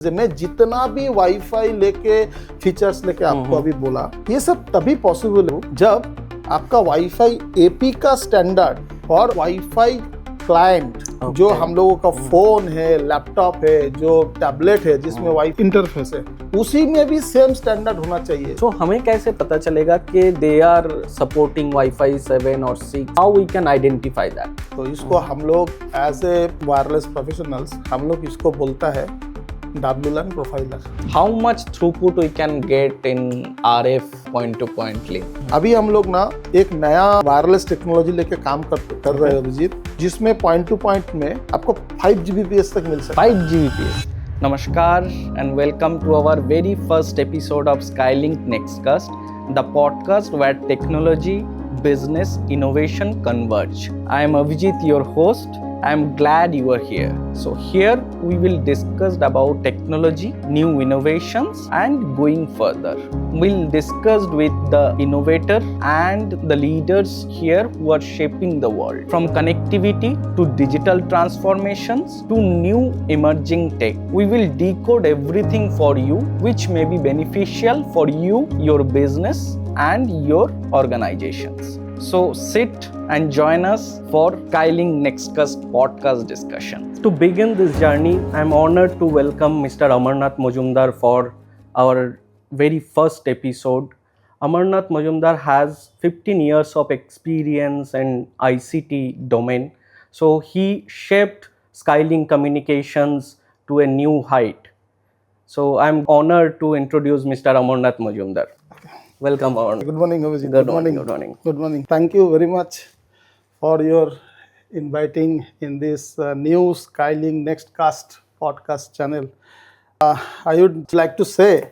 मैं जितना भी वाईफाई लेके फीचर्स लेके आपको अभी बोला, ये सब तभी पॉसिबल हो जब आपका वाईफाई एपी का स्टैंडर्ड और वाईफाई क्लाइंट जो हम लोगों का फोन है, लैपटॉप है, जो टैबलेट है जिसमें वाईफाई इंटरफेस है, उसी में भी सेम स्टैंडर्ड होना चाहिए। तो हमें कैसे पता चलेगा कि दे आर सपोर्टिंग वाईफाई 7 और 6? How we can identify that? तो इसको हम लोग एज ए वायरलेस प्रोफेशनल्स हम लोग इसको बोलता है WLAN profiler. How much throughput we can get in RF point-to-point link? अभी हम लोग ना एक नया वायरलेस टेक्नोलॉजी लेके काम कर रहे हैं अभिजीत, जिसमें पॉइंट टू पॉइंट में आपको 5 Gbps तक मिल सकता है। 5 Gbps. Namaskar and welcome to our very first episode of Skylink Nextcast, the podcast where technology, business, innovation converge. I am Avijit, your host. I am glad you are here. So here we will discuss about technology, new innovations and going further. We'll discuss with the innovator and the leaders here who are shaping the world. From connectivity to digital transformations to new emerging tech. We will decode everything for you which may be beneficial for you, your business and your organizations. So sit and join us for Skylink Nextcast podcast discussion. To begin this journey, I am honored to welcome Mr. Amarnath Majumdar for our very first episode. Amarnath Majumdar has 15 years of experience in ICT domain. So he shaped Skylink Communications to a new height. So I am honored to introduce Mr. Amarnath Majumdar. Welcome, Amarnath. Good morning, Abhijit. Good morning. Good morning. Good morning. Thank you very much for your inviting in this new Skylink Nextcast podcast channel. I would like to say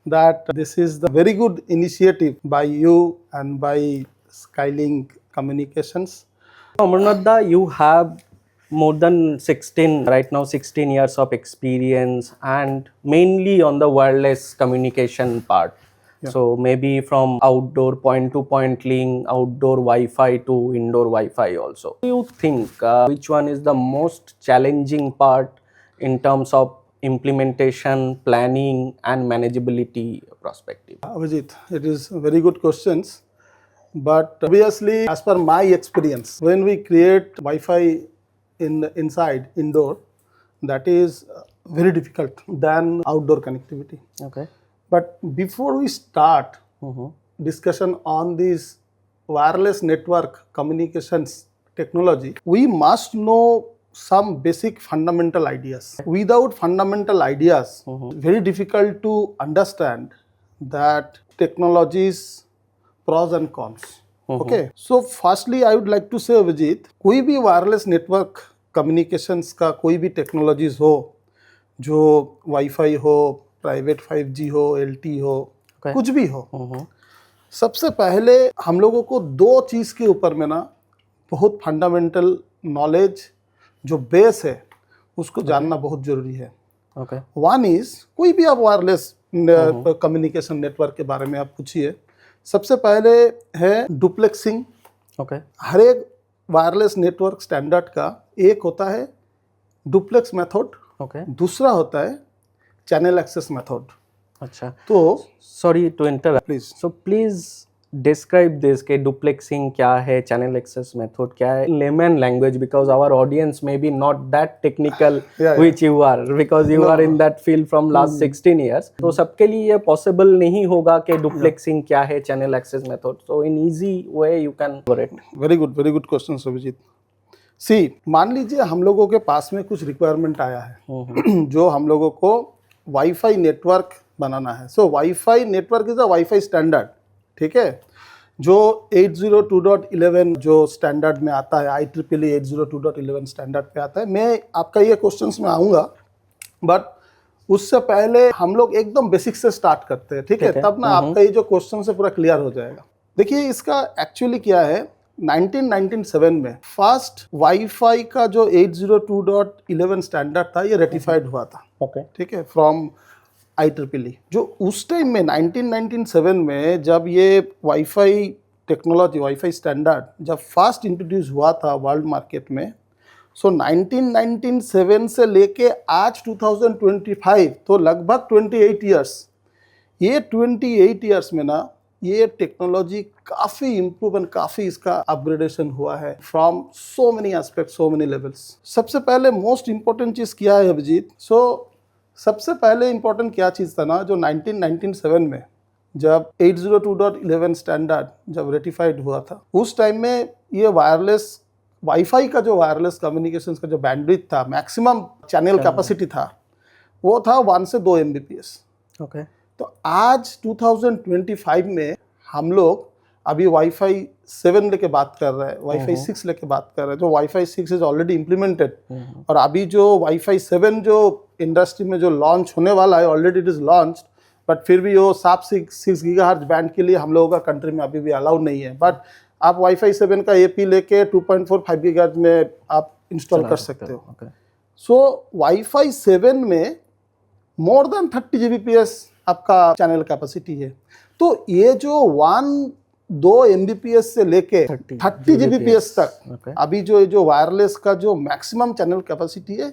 that this is the very good initiative by you and by Skylink Communications. Amarnath, you have more than 16 years of experience and mainly on the wireless communication part. Yeah. So maybe from outdoor point-to-point link, outdoor Wi-Fi to indoor Wi-Fi also. Do you think which one is the most challenging part in terms of implementation, planning and manageability perspective? Abhijit, it is very good questions. But obviously, as per my experience, when we create Wi-Fi inside indoor, that is very difficult than outdoor connectivity. Okay. But before we start discussion on this wireless network communications technology, we must know some basic fundamental ideas. Without fundamental ideas, very difficult to understand that technologies pros and cons. Okay. So firstly, I would like to say, Vijit, कोई भी wireless network communications का कोई भी technologies हो, जो Wi-Fi हो, private 5G हो, LTE हो, कुछ भी हो, सबसे पहले हम लोगों को दो चीज़ के ऊपर में ना बहुत फंडामेंटल नॉलेज जो बेस है उसको जानना बहुत ज़रूरी है. वन इज़ कोई भी आप वायरलेस कम्युनिकेशन नेटवर्क के बारे में आप पूछिए, सबसे पहले है डुप्लेक्सिंग. हर एक वायरलेस नेटवर्क स्टैंडर्ड का एक होता है डुप्लेक्स मेथड, दूसरा होता है चैनल एक्सेस मेथड. अच्छा, तो sorry to interrupt, please. So please describe this के डुप्लेक्सिंग क्या है, चैनल एक्सेस मेथड क्या है, layman language, because our audience may be not that technical which you are, because you are in that field from last 16 years. तो सबके लिए ये possible नहीं होगा कि डुप्लेक्सिंग क्या है, channel access method. So in easy way you can cover it. Very good question Abhijit. See, मान लीजिए हम लोगों के पास में कुछ रिक्वायरमेंट आया है जो हम लोगों को वाईफाई नेटवर्क बनाना है. So wifi network is a wifi standard, ठीक है, जो 802.11 जो स्टैंडर्ड में आता है, IEEE 802.11 स्टैंडर्ड पे आता है. मैं आपका ये क्वेश्चंस में आऊँगा, बट उससे पहले हम लोग एकदम बेसिक से स्टार्ट करते हैं, ठीक है, तब ना आपका ये जो क्वेश्चन है पूरा क्लियर हो जाएगा. देखिए, इसका एक्चुअली क्या है, 1997 में फर्स्ट वाईफाई का जो 802.11 स्टैंडर्ड था ये रेटिफाइड हुआ था. ठीक है, फ्रॉम IEEE. जो उस टाइम में 1997 में जब ये वाईफाई टेक्नोलॉजी, वाईफाई स्टैंडर्ड जब फर्स्ट इंट्रोड्यूस हुआ था वर्ल्ड मार्केट में, सो 1997 से लेके आज 2025 तो लगभग 28 इयर्स, ये 28 इयर्स में ना ये टेक्नोलॉजी काफ़ी इम्प्रूव एंड काफ़ी इसका अपग्रेडेशन हुआ है from so many aspect, so many levels. सबसे पहले मोस्ट इम्पोर्टेंट चीज़ क्या है अभिजीत? सबसे पहले इम्पोर्टेंट क्या चीज़ था ना, जो 1997 में जब 802.11 स्टैंडर्ड जब रेटिफाइड हुआ था, उस टाइम में ये वायरलेस वाईफाई का जो वायरलेस कम्युनिकेशंस का जो बैंडविड्थ था, मैक्सिमम चैनल कैपेसिटी था, वो था 1 से 2 Mbps। ओके। तो आज 2025 में हम लोग अभी वाईफाई 7 लेके बात कर रहे हैं, वाईफाई 6 लेके बात कर रहे हैं। जो वाईफाई 6 इज ऑलरेडी इम्प्लीमेंटेड, और अभी जो वाईफाई 7 जो इंडस्ट्री में जो लॉन्च होने वाला है, already it is launch, but फिर भी वो 6 गीगाहर्ट्ज बैंड के लिए हम लोगों का कंट्री में अभी भी अलाउड नहीं है। बट आप वाईफाई 7 का एपी लेके 2.45 गीगाहर्ट्ज में आप इंस्टॉल कर सकते हो। सो वाईफाई 7 में मोर देन 30 Gbps आपका चैनल कैपेसिटी है। तो ये जो 1-2 Mbps से लेके 30 Gbps तक अभी जो वायरलेस का जो मैक्सिमम चैनल कैपेसिटी है,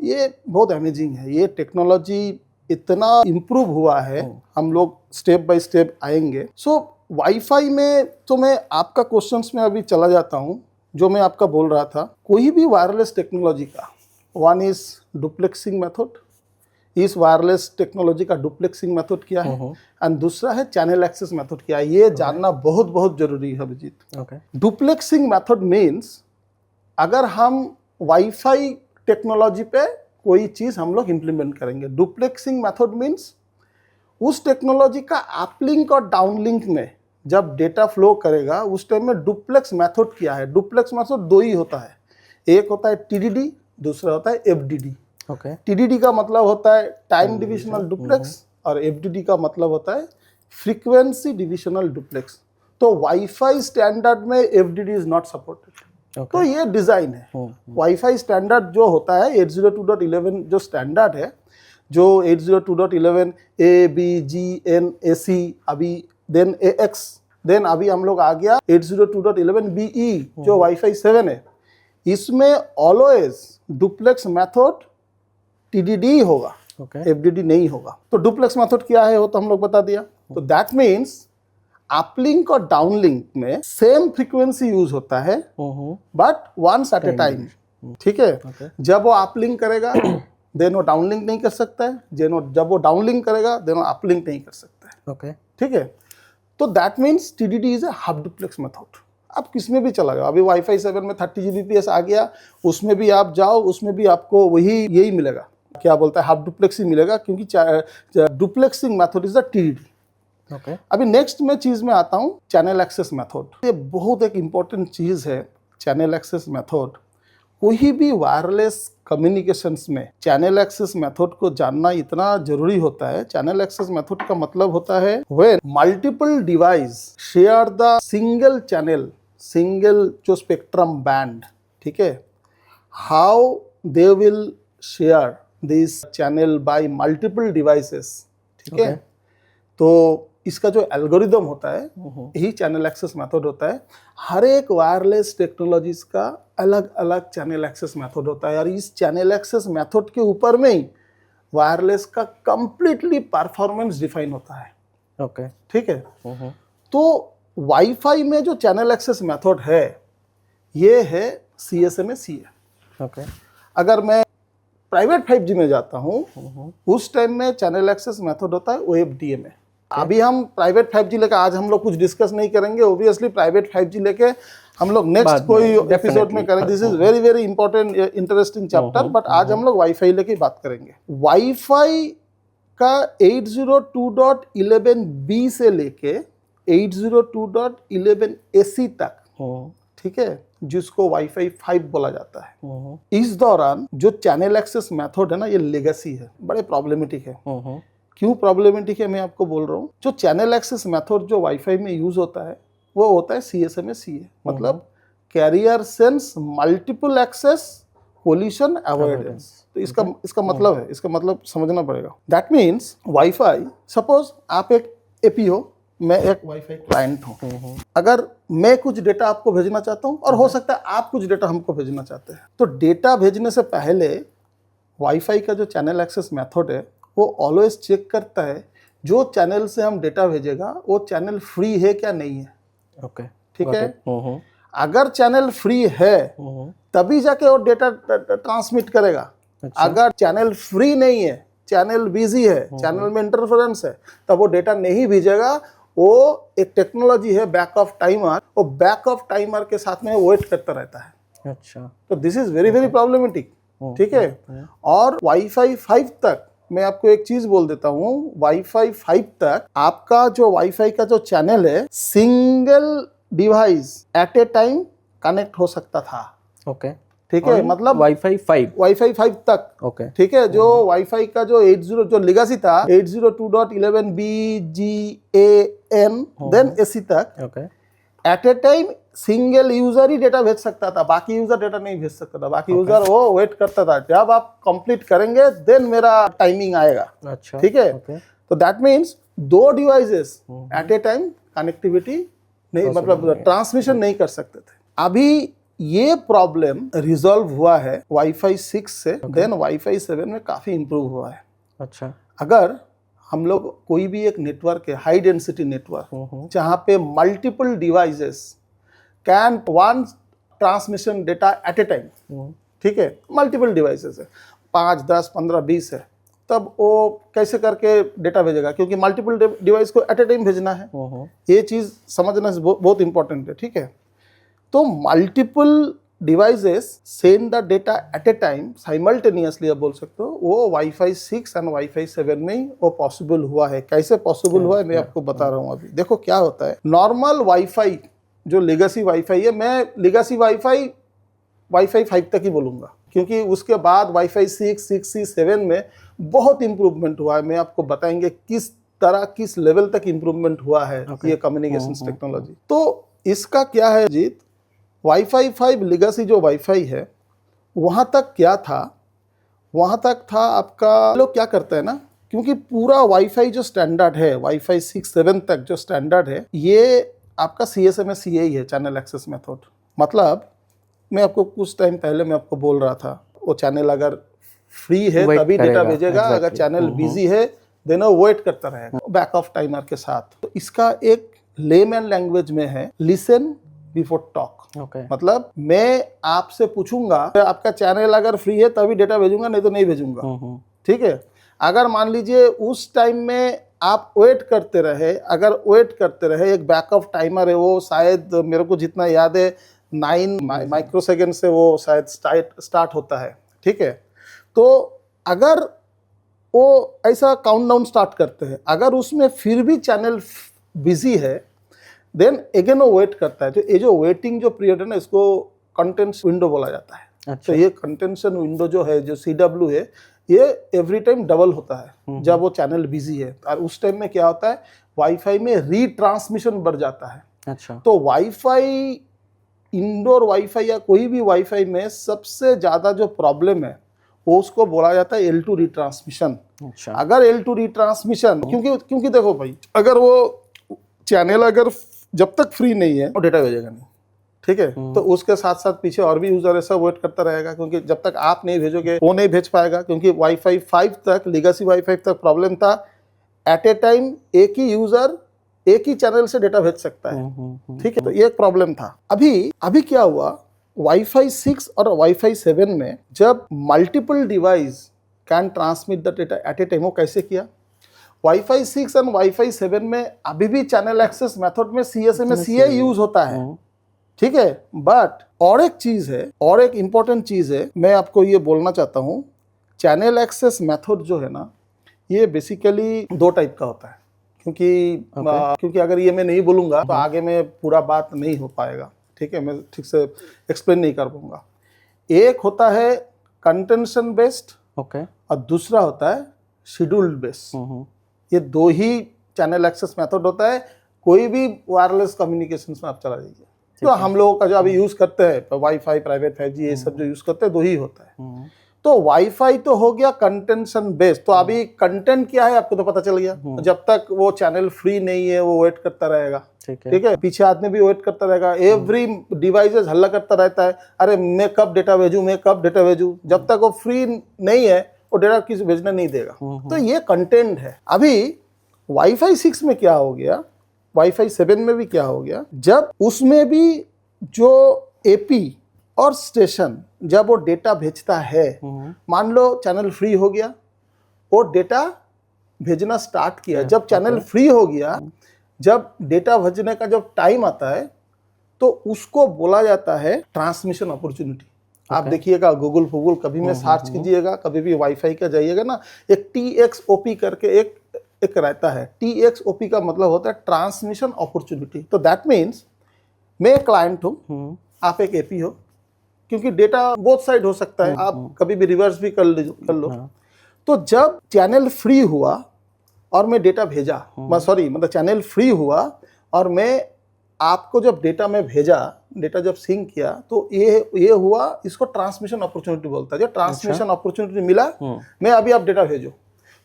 ये बहुत अमेजिंग है। ये टेक्नोलॉजी इतना इम्प्रूव हुआ है, हम लोग स्टेप बाय स्टेप आएंगे। सो वाईफाई में तो मैं आपका क्वेश्चंस में अभी चला जाता हूँ, जो मैं आपका बोल रहा था। कोई भी वायरलेस टेक्नोलॉजी का वन इज डुप्लेक्सिंग मेथड, इस वायरलेस टेक्नोलॉजी का डुप्लेक्सिंग मेथड क्या है, एंड दूसरा है चैनल एक्सेस मेथड क्या है। ये जानना बहुत बहुत जरूरी है अभिजीत। डुप्लेक्सिंग मेथड मीन्स अगर हम वाईफाई टेक्नोलॉजी पे कोई चीज हम लोग इम्प्लीमेंट करेंगे। डुप्लेक्सिंग मेथड मीन्स उस टेक्नोलॉजी का अपलिंक और डाउनलिंक में जब डेटा फ्लो करेगा, उस टाइम में डुप्लेक्स मेथड क्या है। डुप्लेक्स मेथड 2 ही होता है, एक होता है TDD, दूसरा होता है FDD। TDD का मतलब होता है टाइम डिविजनल डुप्लेक्स, और FDD का मतलब होता है फ्रीक्वेंसी डिविजनल डुप्लेक्स। तो वाईफाई स्टैंडर्ड में FDD इज नॉट सपोर्टेड। तो ये डिजाइन है। वाईफाई स्टैंडर्ड जो होता है 802.11 जो स्टैंडर्ड है, जो 802.11 A, B, G, N, AC, अभी देन AX, देन अभी हम लोग आ गया 802.11 BE जो वाईफाई 7 है। इसमें ऑलवेज डुप्लेक्स मेथड TDD होगा, FDD नहीं होगा। तो डुप्लेक्स मेथड क्या है वो तो हम लोग बता दिया। तो दैट मीन्स अपलिंक और डाउनलिंक में सेम फ्रीक्वेंसी यूज होता है, but once at a time. ठीक है। जब वो अपलिंक करेगा देन वो डाउनलिंक नहीं कर सकता है, जब वो डाउनलिंक करेगा देन वो अपलिंक नहीं कर सकता है। ठीक है। तो that means TDD is a half duplex method. आप किस में भी चला जाओ, अभी वाईफाई 7 में 30 Gbps आ गया, उसमें भी आप जाओ, उसमें भी आपको यही मिलेगा, क्या बोलता है, हाफ डुप्लेक्स ही मिलेगा, क्योंकि डुप्लेक्सिंग मेथड इज द TDD। अभी नेक्स्ट में चीज में आता हूँ, चैनल एक्सेस मेथड। ये बहुत एक इंपॉर्टेंट चीज है चैनल एक्सेस मेथड। कोई भी वायरलेस कम्युनिकेशंस में चैनल एक्सेस मेथड को जानना इतना जरूरी होता है। चैनल एक्सेस मेथड का मतलब होता है when multiple device share the single channel, single जो स्पेक्ट्रम बैंड, ठीक है, how they will share this channel bye multiple devices. ठीक है। तो इसका जो एल्गोरिदम होता है यही चैनल एक्सेस मेथड होता है। हर एक वायरलेस टेक्नोलॉजीज का अलग अलग चैनल एक्सेस मेथड होता है, और इस चैनल एक्सेस मेथड के ऊपर में ही वायरलेस का कंप्लीटली परफॉर्मेंस डिफाइन होता है। ठीक है। तो वाईफाई में जो चैनल एक्सेस मेथड है ये है CSMA CA। अगर मैं प्राइवेट 5G में जाता हूँ, उस टाइम में चैनल एक्सेस मेथड होता है OFDMA। अभी हम प्राइवेट 5G लेकर आज हम लोग कुछ डिस्कस नहीं करेंगे, ओब्वियसली प्राइवेट 5G लेके हम लोग नेक्स्ट कोई एपिसोड में करेंगे। This is very very important interesting chapter, but आज हम लोग वाईफाई लेके बात करेंगे। वाईफाई का 802.11b से लेके 802.11 AC तक, ठीक है, जिसको वाईफाई 5 बोला जाता है। इस दौरान जो चैनल एक्सेस मेथड है ना, ये लेगेसी है, बड़े प्रॉब्लमेटिक है। क्यों प्रॉब्लमेटिक है मैं आपको बोल रहा हूँ। जो चैनल एक्सेस मेथड जो वाईफाई में यूज होता है वो होता है CSMA CA, मतलब carrier sense multiple access collision avoidance. तो इसका मतलब है, इसका मतलब समझना पड़ेगा। दैट मीन्स वाईफाई, सपोज आप एक एपी हो, मैं एक वाईफाई क्लाइंट हूँ, अगर मैं कुछ डेटा आपको भेजना चाहता हूँ और हो सकता है आप कुछ डेटा हमको भेजना चाहते हैं, तो डेटा भेजने से पहले वाईफाई का जो चैनल एक्सेस मेथड है वो ऑलवेज चेक करता है जो चैनल से हम डेटा भेजेगा वो चैनल फ्री है क्या नहीं है। ओके, ठीक है, अगर चैनल फ्री है तभी जाके वो डेटा ट्रांसमिट करेगा। अगर चैनल फ्री नहीं है, चैनल बिजी है, चैनल में इंटरफेरेंस है, तब वो डेटा नहीं भेजेगा। वो एक टेक्नोलॉजी है बैक ऑफ टाइमर, वो बैक ऑफ टाइमर के साथ में वेट करता रहता है। अच्छा, तो this is very very problematic. ठीक है, और वाईफाई 5 तक मैं आपको एक चीज बोल देता हूँ, वाईफाई 5 तक आपका जो वाईफाई का जो चैनल है single device at a time connect हो सकता था। ओके, ठीक है, मतलब वाईफाई 5 तक। ओके, ठीक है, जो वाईफाई का जो 80 जो लेगासी था 802.11bgan देन एसी तक, okay, at a time single user ही डेटा भेज सकता था, बाकी यूजर डेटा नहीं भेज सकता था। बाकी यूजर वो वेट करता था जब आप कंप्लीट करेंगे देन मेरा टाइमिंग आएगा। अच्छा, ठीक है, ओके, तो that means 2 devices at a time connectivity नहीं, मतलब ट्रांसमिशन नहीं कर सकते थे। अभी ये प्रॉब्लम रिजॉल्व हुआ है वाईफाई 6 से, देन वाईफाई 7 में काफी इंप्रूव हुआ है। अच्छा, अगर हम लोग कोई भी एक नेटवर्क है, हाई डेंसिटी नेटवर्क, जहाँ पे multiple devices can one transmission data eight a time, ठीक है, मल्टीपल डिवाइसेस है, 5, 10, 15, 20 है, तब वो कैसे करके डेटा भेजेगा, क्योंकि मल्टीपल डिवाइस को एट ए टाइम भेजना है। ये चीज़ समझना बहुत इंपॉर्टेंट है। ठीक है, तो multiple devices send the data eight a time simultaneously आप बोल सकते हो, वो वाईफाई 6 एंड वाईफाई 7 में ही वो पॉसिबल हुआ है। कैसे पॉसिबल हुआ है मैं आपको बता रहा हूँ अभी। देखो क्या होता है, नॉर्मल वाईफाई जो लेगेसी वाईफाई है, मैं लेगेसी वाईफाई 5 तक ही बोलूँगा, क्योंकि उसके बाद वाईफाई 6, 6E, 7 में बहुत इम्प्रूवमेंट हुआ है। मैं आपको बताएंगे किस तरह किस लेवल तक इम्प्रूवमेंट हुआ है ये कम्युनिकेशन टेक्नोलॉजी। तो इसका क्या है जीत, वाईफाई 5 लेगेसी जो वाईफाई है वहाँ तक क्या था, वहाँ तक था आपका, लोग क्या करते हैं ना, क्योंकि पूरा वाईफाई जो स्टैंडर्ड है वाईफाई 6, 7 तक जो स्टैंडर्ड है ये आपका CSMA-CA ही है, चैनल एक्सेस मेथड। मतलब मैं आपको कुछ टाइम पहले मैं आपको बोल रहा था, वो चैनल अगर फ्री है तभी डेटा भेजेगा, अगर चैनल बिजी है देन वो वेट करता रहेगा बैक ऑफ टाइमर के साथ। तो इसका एक लेमैन लैंग्वेज में है लिसन बिफोर टॉक। मतलब मैं आपसे पूछूंगा आपका चैनल अगर फ्री है तभी डेटा भेजूंगा, नहीं तो नहीं भेजूंगा। ठीक है, अगर मान लीजिए उस टाइम में आप वेट करते रहे, अगर वेट करते रहे, एक बैकअप टाइमर है, वो शायद मेरे को जितना याद है 9 माइक्रोसेकंड से वो शायद स्टार्ट होता है। ठीक है, तो अगर वो ऐसा काउंटडाउन स्टार्ट करते हैं, अगर उसमें फिर भी चैनल बिजी है देन अगेन वो वेट करता है। तो ये जो वेटिंग जो पीरियड है ना, इसको कंटेंट्स विंडो बोला जाता है। अच्छा। तो ये कंटेंशन विंडो जो है, जो CW है, ये एवरी टाइम डबल होता है जब वो चैनल बिजी है। और उस टाइम में क्या होता है, वाईफाई में रीट्रांसमिशन बढ़ जाता है। अच्छा, तो वाईफाई, इंडोर वाईफाई या कोई भी वाईफाई में सबसे ज़्यादा जो प्रॉब्लम है वो उसको बोला जाता है L2 रीट्रांसमिशन। अच्छा, अगर L2 रीट्रांसमिशन, क्योंकि देखो भाई, अगर वो चैनल अगर जब तक फ्री नहीं है वो डेटा भेजेगा नहीं। ठीक है, तो उसके साथ साथ पीछे और भी यूजर ऐसा वेट करता रहेगा, क्योंकि जब तक आप नहीं भेजोगे वो नहीं भेज पाएगा। क्योंकि वाईफाई 5 तक, लेगेसी वाईफाई तक प्रॉब्लम था, एट ए टाइम एक ही यूजर एक ही चैनल से डेटा भेज सकता है। ठीक है, तो ये एक प्रॉब्लम था। अभी क्या हुआ, वाईफाई 6 और वाईफाई 7 में जब multiple device can transmit the data eight a time, वो कैसे किया, वाईफाई 6 और वाईफाई 7 में अभी भी चैनल एक्सेस मेथड में CSMA-CA यूज होता है। ठीक है, बट और एक चीज है, और एक इंपॉर्टेंट चीज है, मैं आपको ये बोलना चाहता हूँ, चैनल एक्सेस मेथड जो है ना, ये बेसिकली 2 टाइप का होता है। क्योंकि अगर ये मैं नहीं बोलूँगा तो आगे में पूरा बात नहीं हो पाएगा। ठीक है, मैं ठीक से एक्सप्लेन नहीं कर पाऊंगा। एक होता है कंटेंशन बेस्ड, ओके, और दूसरा होता है शेड्यूल्ड बेस्ड। ये 2 ही चैनल एक्सेस मेथड होता है कोई भी वायरलेस कम्युनिकेशंस में आप चला जाइए। तो हम लोगों का जो अभी यूज़ करते हैं वाईफाई, प्राइवेट 5G, ये सब जो यूज़ करते हैं 2 ही होता है। तो वाईफाई तो हो गया कंटेंशन बेस्ड, तो अभी कंटेंट क्या है आपको तो पता चल गया। जब तक वो चैनल फ्री नहीं है वो वेट करता रहेगा, ठीक है, पीछे आदमी भी वेट करता रहेगा, एवरी डिवाइसेस हल्ला करता रहता है, अरे मैं कब डेटा भेजूं, मैं कब डेटा भेजूं। जब तक वो फ्री नहीं है वो डेटा किसी भेजने नहीं देगा। तो ये कंटेंट है। अभी वाईफाई 6 में क्या हो गया, वाईफाई 7 में भी क्या हो गया, जब उसमें भी जो एपी और स्टेशन जब वो डेटा भेजता है, मान लो चैनल फ्री हो गया, वो डेटा भेजना स्टार्ट किया। जब चैनल फ्री हो गया, जब डेटा भेजने का जब टाइम आता है तो उसको बोला जाता है ट्रांसमिशन अपॉर्चुनिटी। आप देखिएगा गूगल फूगल कभी में सर्च कीजिएगा, कभी भी वाईफाई का जाइएगा ना, एक TXOP करके एक रहता है। TXOP का मतलब होता है ट्रांसमिशन अपॉर्चुनिटी। तो दैट मीन्स मैं क्लाइंट हूँ, आप एक एपी हो, क्योंकि डेटा बोथ साइड हो सकता है, आप कभी भी रिवर्स भी कर लो। तो जब चैनल फ्री हुआ और मैं डेटा भेजा, मतलब चैनल फ्री हुआ और मैं आपको जब डेटा में भेजा, डेटा जब सिंक किया, तो ये हुआ, इसको ट्रांसमिशन अपॉर्चुनिटी बोलता है। जो ट्रांसमिशन अपॉर्चुनिटी मिला, मैं अभी आप डेटा भेजो।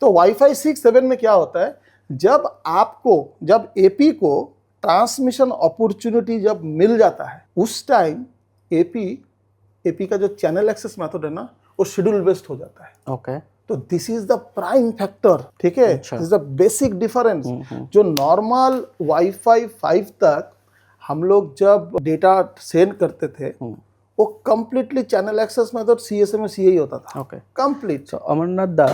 तो वाईफाई 6-7 में क्या होता है, जब एपी को ट्रांसमिशन अपॉर्चुनिटी जब मिल जाता है, उस टाइम एपी का जो चैनल एक्सेस मेथड है ना, वो शेड्यूल बेस्ड हो जाता है। ओके, तो this is the prime factor, ठीक है, this is the basic difference. जो नॉर्मल वाईफाई 5 तक हम लोग जब डेटा सेंड करते थे, वो completely channel access method CSMA ही होता था। Okay, complete. so Amarnath da,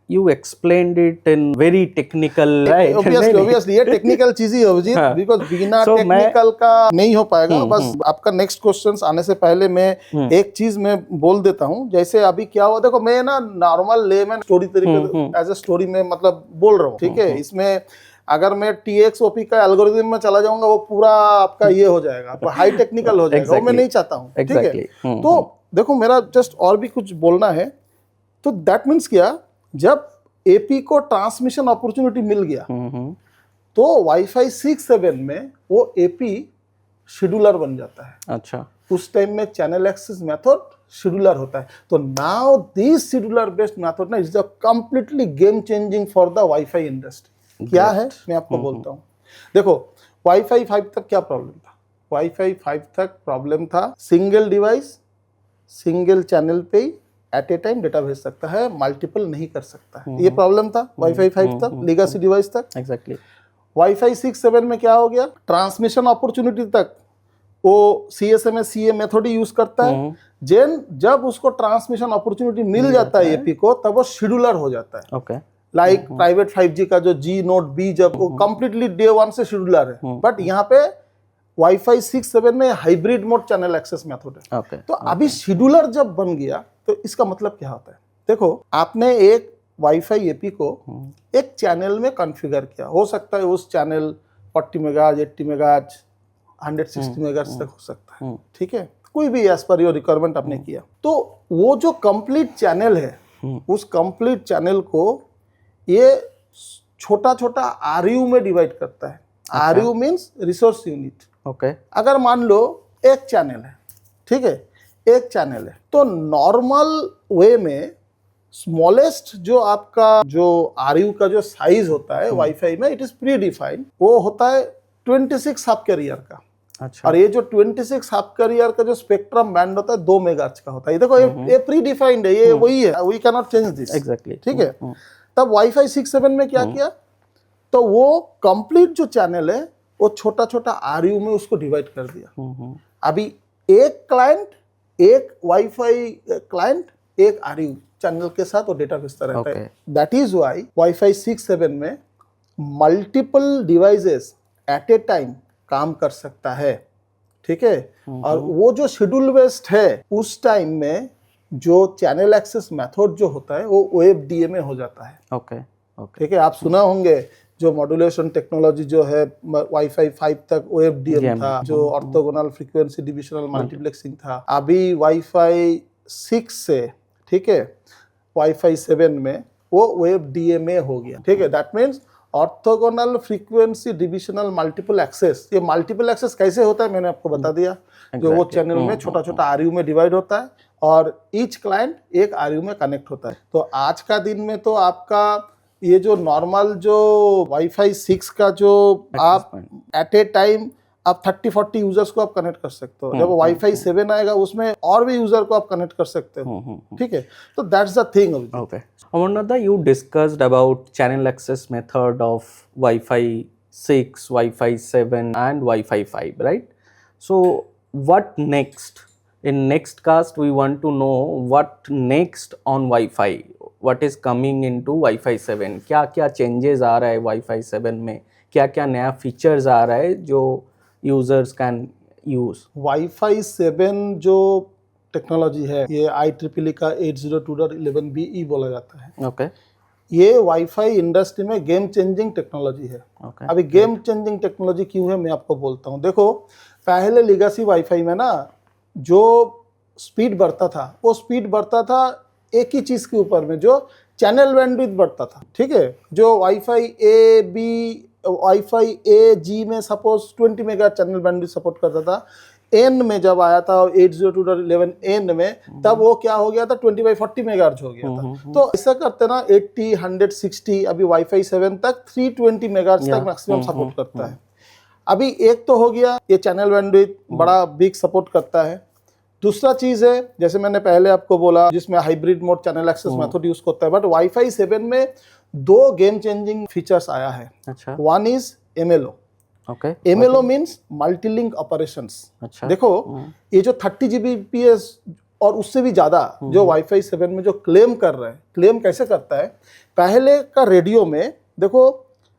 you explained it in very technical, right? Obviously ये टेक्निकल चीज ही है अभिजीत, बिकॉज बिना So टेक्निकल का नहीं हो पाएगा। बस आपका नेक्स्ट क्वेश्चंस आने से पहले मैं एक चीज मैं बोल देता हूँ। जैसे अभी क्या हुआ, देखो मैं ना नॉर्मल लेमैन स्टोरी तरीके एज ए स्टोरी में मतलब बोल रहा हूँ, ठीक है। इसमें अगर मैं TXOP का एल्गोरिथम में चला जाऊंगा, वो पूरा आपका ये हो जाएगा, हाई टेक्निकल हो जाएगा, वो मैं नहीं चाहता हूँ, ठीक है। तो देखो मेरा जस्ट और भी कुछ बोलना है। तो दैट मीन्स क्या, जब एपी को ट्रांसमिशन अपॉर्चुनिटी मिल गया, तो वाईफाई 6-7 में वो एपी शेड्यूलर बन जाता है। अच्छा, उस टाइम में चैनल एक्सेस मेथड शेड्यूलर होता है। तो now this scheduler based method ना is the completely game changing for the wifi industry. क्या है मैं आपको बोलता हूँ। देखो वाईफाई 5 तक क्या प्रॉब्लम था, वाईफाई 5 तक प्रॉब्लम था सिंगल डिवाइस सिंगल चैनल पे एट ए टाइम डेटा भेज सकता है, मल्टीपल नहीं कर सकता है। ये प्रॉब्लम था वाईफाई 5 तक, लेगेसी डिवाइस तक। एग्जैक्टली। वाईफाई 6-7 में क्या हो गया, ट्रांसमिशन अपॉर्चुनिटी तक वो CSMA CA मेथड ही यूज करता है। जब उसको ट्रांसमिशन अपॉर्चुनिटी मिल जाता है एपी को, तब वो शेड्यूलर हो जाता है। ओके, लाइक प्राइवेट 5G का जो G Node B, जब वो कंप्लीटली डे 1 से शेड्यूलर है। बट यहाँ पे वाईफाई 6-7 में hybrid mode channel access method है। ओके, तो अभी शेड्यूलर जब बन गया, तो इसका मतलब क्या होता है, देखो आपने एक वाईफाई एपी को एक चैनल में कॉन्फ़िगर किया, हो सकता है उस चैनल 40 मेगाहर्ट्ज, 80 मेगाहर्ट्ज, 160 मेगाहर्ट्ज तक हो सकता है, ठीक है, कोई भी एज पर योर रिक्वायरमेंट आपने किया। तो वो जो कंप्लीट चैनल है, उस कंप्लीट चैनल को ये छोटा छोटा RU में डिवाइड करता है। RU means resource unit. Okay, अगर मान लो एक चैनल है, ठीक है, एक चैनल है, तो नॉर्मल वे में स्मॉलेस्ट जो आपका जो RU का जो साइज होता है वाईफाई में, इट इज प्री डिफाइंड, वो होता है 26 सब कैरियर का। अच्छा, और ये जो 26 सब कैरियर का जो स्पेक्ट्रम बैंड होता है 2 मेगाहर्ट्ज का होता है। देखो ये प्री डिफाइंड है, ये वही है, we can not change this. Exactly, ठीक है। तब वाईफाई 6-7 में क्या किया, तो वो कंप्लीट जो चैनल है वो छोटा छोटा RU में उसको डिवाइड कर दिया। अभी एक क्लाइंट, एक वाईफाई क्लाइंट, एक RU चैनल के साथ वो डेटा भेजता रहता है। दैट इज वाई वाईफाई 6-7 में multiple devices at a time काम कर सकता है, ठीक है। और वो जो शेड्यूल बेस्ड है, उस टाइम में जो चैनल एक्सेस मेथड जो होता है वो OFDMA हो जाता है। ओके, ठीक है। आप सुना होंगे जो मॉड्यूलेशन टेक्नोलॉजी जो है वाईफाई 5 तक OFDM था, जो ऑर्थोगोनल फ्रीक्वेंसी डिविजनल मल्टीप्लेक्सिंग था। अभी वाईफाई 6 से, ठीक है, वाईफाई 7 में वो OFDMA हो गया, ठीक है। That means orthogonal frequency divisional multiple access. ये मल्टीपल एक्सेस कैसे होता है मैंने आपको बता दिया। जो वो चैनल में छोटा छोटा RU में डिवाइड होता है और ईच क्लाइंट एक आरयू में कनेक्ट होता है। तो आज का दिन में तो आपका ये जो नॉर्मल जो वाईफाई 6 का जो आप एट ए टाइम आप 30-40 यूजर्स को आप कनेक्ट कर सकते हो। जब वाईफाई 7 आएगा उसमें और भी यूजर को आप कनेक्ट कर सकते हो, ठीक है। तो that's the thing. Okay. Amarnath, you discussed about channel access method of Wi-Fi 6, Wi-Fi 7 and Wi-Fi 5, right? So what next? In next cast we want to know what next on Wi-Fi. What is coming into Wi-Fi 7? क्या क्या changes आ रहा है Wi-Fi 7 में? क्या क्या नया features आ रहा है जो users can use? वाईफाई 7 जो टेक्नोलॉजी है ये IEEE का 802.11be बोला जाता है। Okay. ये वाईफाई इंडस्ट्री में गेम चेंजिंग टेक्नोलॉजी है। Okay. अभी गेम चेंजिंग टेक्नोलॉजी क्यों है मैं आपको बोलता हूँ। देखो पहले लीगेसी वाईफाई में ना जो स्पीड बढ़ता था वो स्पीड बढ़ता था एक ही चीज़ के ऊपर में, जो चैनल बैंडविड्थ बढ़ता था, ठीक है। जो वाईफाई ए जी में suppose 20 mega channel bandwidth support करता था, एन में जब आया था 802.11n में तब वो क्या हो गया था 20/40 मेगाहर्ट्ज हो गया था। तो ऐसा करते ना 80, 160, अभी वाईफाई 7 तक 320 मेगाहर्ट्ज तक मैक्सिमम सपोर्ट करता है। अभी एक तो हो गया ये चैनल बैंडविड्थ बड़ा बिग सपोर्ट करता है। दूसरा चीज है जैसे मैंने पहले आपको बोला जिसमें hybrid mode channel access method use करता है, बट वाईफाई 7 में दो गेम चेंजिंग फीचर्स आया है। अच्छा। One is MLO. Okay. MLO means multilink operations. अच्छा। देखो ये जो 30 Gbps और उससे भी ज्यादा जो वाईफाई 7 में जो क्लेम कर रहे हैं, क्लेम कैसे करता है, पहले का रेडियो में देखो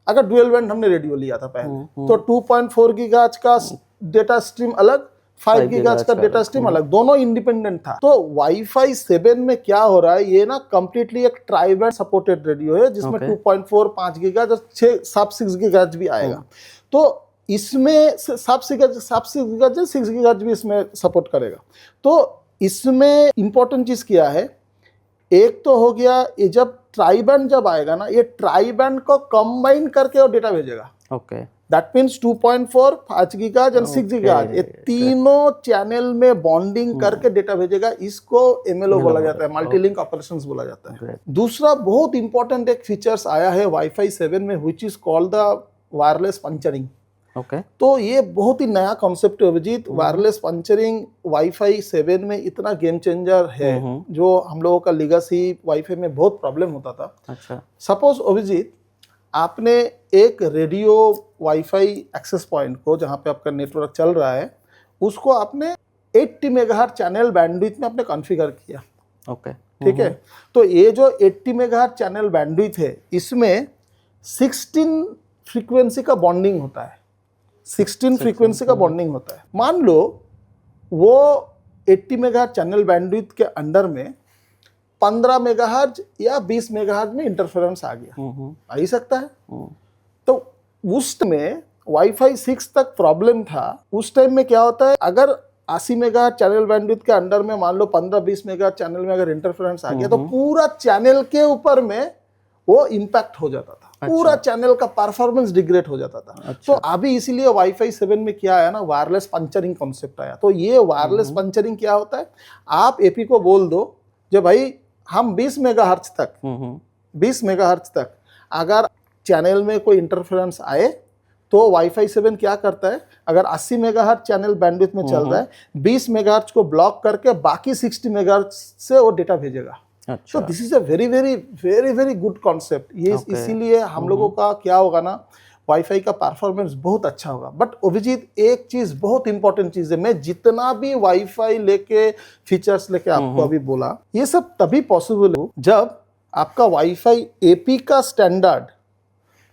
अगर डुअल बैंड हमने रेडियो लिया था पहले तो 2.4 गीगाहर्ट्ज का डेटा स्ट्रीम अलग, 5 गीगाहर्ट्ज का डेटा स्ट्रीम अलग, दोनों इंडिपेंडेंट था। तो वाईफाई 7 में क्या हो रहा है, ये ना कंप्लीटली एक ट्राई बैंड सपोर्टेड रेडियो है जिसमें 2.4, 5 गीगाहर्ट्ज, 6 गीगाहर्ट्ज भी आएगा। तो इसमें 6 गीगाहर्ट्ज भी इसमें सपोर्ट करेगा। तो इसमें इंपॉर्टेंट चीज क्या है, एक तो हो गया ये जब ट्राई बैंड जब आएगा ना, ये ट्राई बैंड को कंबाइन करके और डेटा भेजेगा। Okay. That means 2.4, 5 gigahertz and 6 gigahertz, ये तीनों चैनल में बॉन्डिंग करके डेटा भेजेगा। इसको एमएलओ बोला जाता है, मल्टीलिंक ऑपरेशंस बोला जाता है। दूसरा बहुत इंपॉर्टेंट एक फीचर्स आया है वाईफाई 7 में which is called the wireless puncturing. Okay. तो ये बहुत ही नया कॉन्सेप्ट है अभिजीत। वायरलेस पंचरिंग वाईफाई 7 में इतना गेम चेंजर है जो हम लोगों का लीगेसी वाईफाई में बहुत प्रॉब्लम होता था। अच्छा। सपोज अभिजीत आपने एक रेडियो वाईफाई एक्सेस पॉइंट को जहाँ पे आपका नेटवर्क चल रहा है उसको आपने 80 मेगाहर्ट्ज चैनल बैंडविड्थ में आपने कॉन्फ़िगर किया। ओके। ठीक है। तो ये जो 80 मेगाहर्ट्ज चैनल बैंडविड्थ है इसमें 16 फ्रीक्वेंसी का बॉन्डिंग होता है। 16 फ्रीक्वेंसी का बॉन्डिंग होता है। मान लो वो 80 मेगाहर्ट्ज चैनल बैंडविड्थ के अंडर में 15 मेगाहर्ट्ज या 20 मेगाहर्ट्ज में इंटरफेरेंस आ गया, आ ही सकता है। तो उस में वाईफाई 6 तक प्रॉब्लम था। उस टाइम में क्या होता है, अगर 80 मेगाहर्ट्ज चैनल बैंडविड्थ के अंडर में मान लो 15-20 मेगाहर्ट्ज चैनल में अगर इंटरफेरेंस आ गया तो पूरा चैनल के ऊपर में वो इम्पैक्ट हो जाता था। अच्छा। पूरा चैनल का परफॉर्मेंस डिग्रेड हो जाता था। अच्छा। तो अभी इसीलिए वाईफाई 7 में क्या आया ना, वायरलेस पंचरिंग कॉन्सेप्ट आया। तो ये वायरलेस पंचरिंग क्या होता है, आप एपी को बोल दो जो भाई हम 20 मेगाहर्ट्ज तक अगर चैनल में कोई इंटरफेरेंस आए तो वाईफाई 7 क्या करता है, अगर 80 मेगाहर्ट्ज चैनल बैंडविड्थ में चल रहा है 20 मेगाहर्ट्ज को ब्लॉक करके बाकी 60 मेगाहर्ट्ज से वो डेटा भेजेगा। तो this is a very very very very good concept. ये इसीलिए हम लोगों का क्या होगा ना, वाईफाई का परफॉर्मेंस बहुत अच्छा होगा। बट अभिजीत एक चीज बहुत इंपॉर्टेंट चीज है, मैं जितना भी वाईफाई लेके फीचर्स लेके आपको अभी बोला ये सब तभी पॉसिबल हो जब आपका वाईफाई एपी का स्टैंडर्ड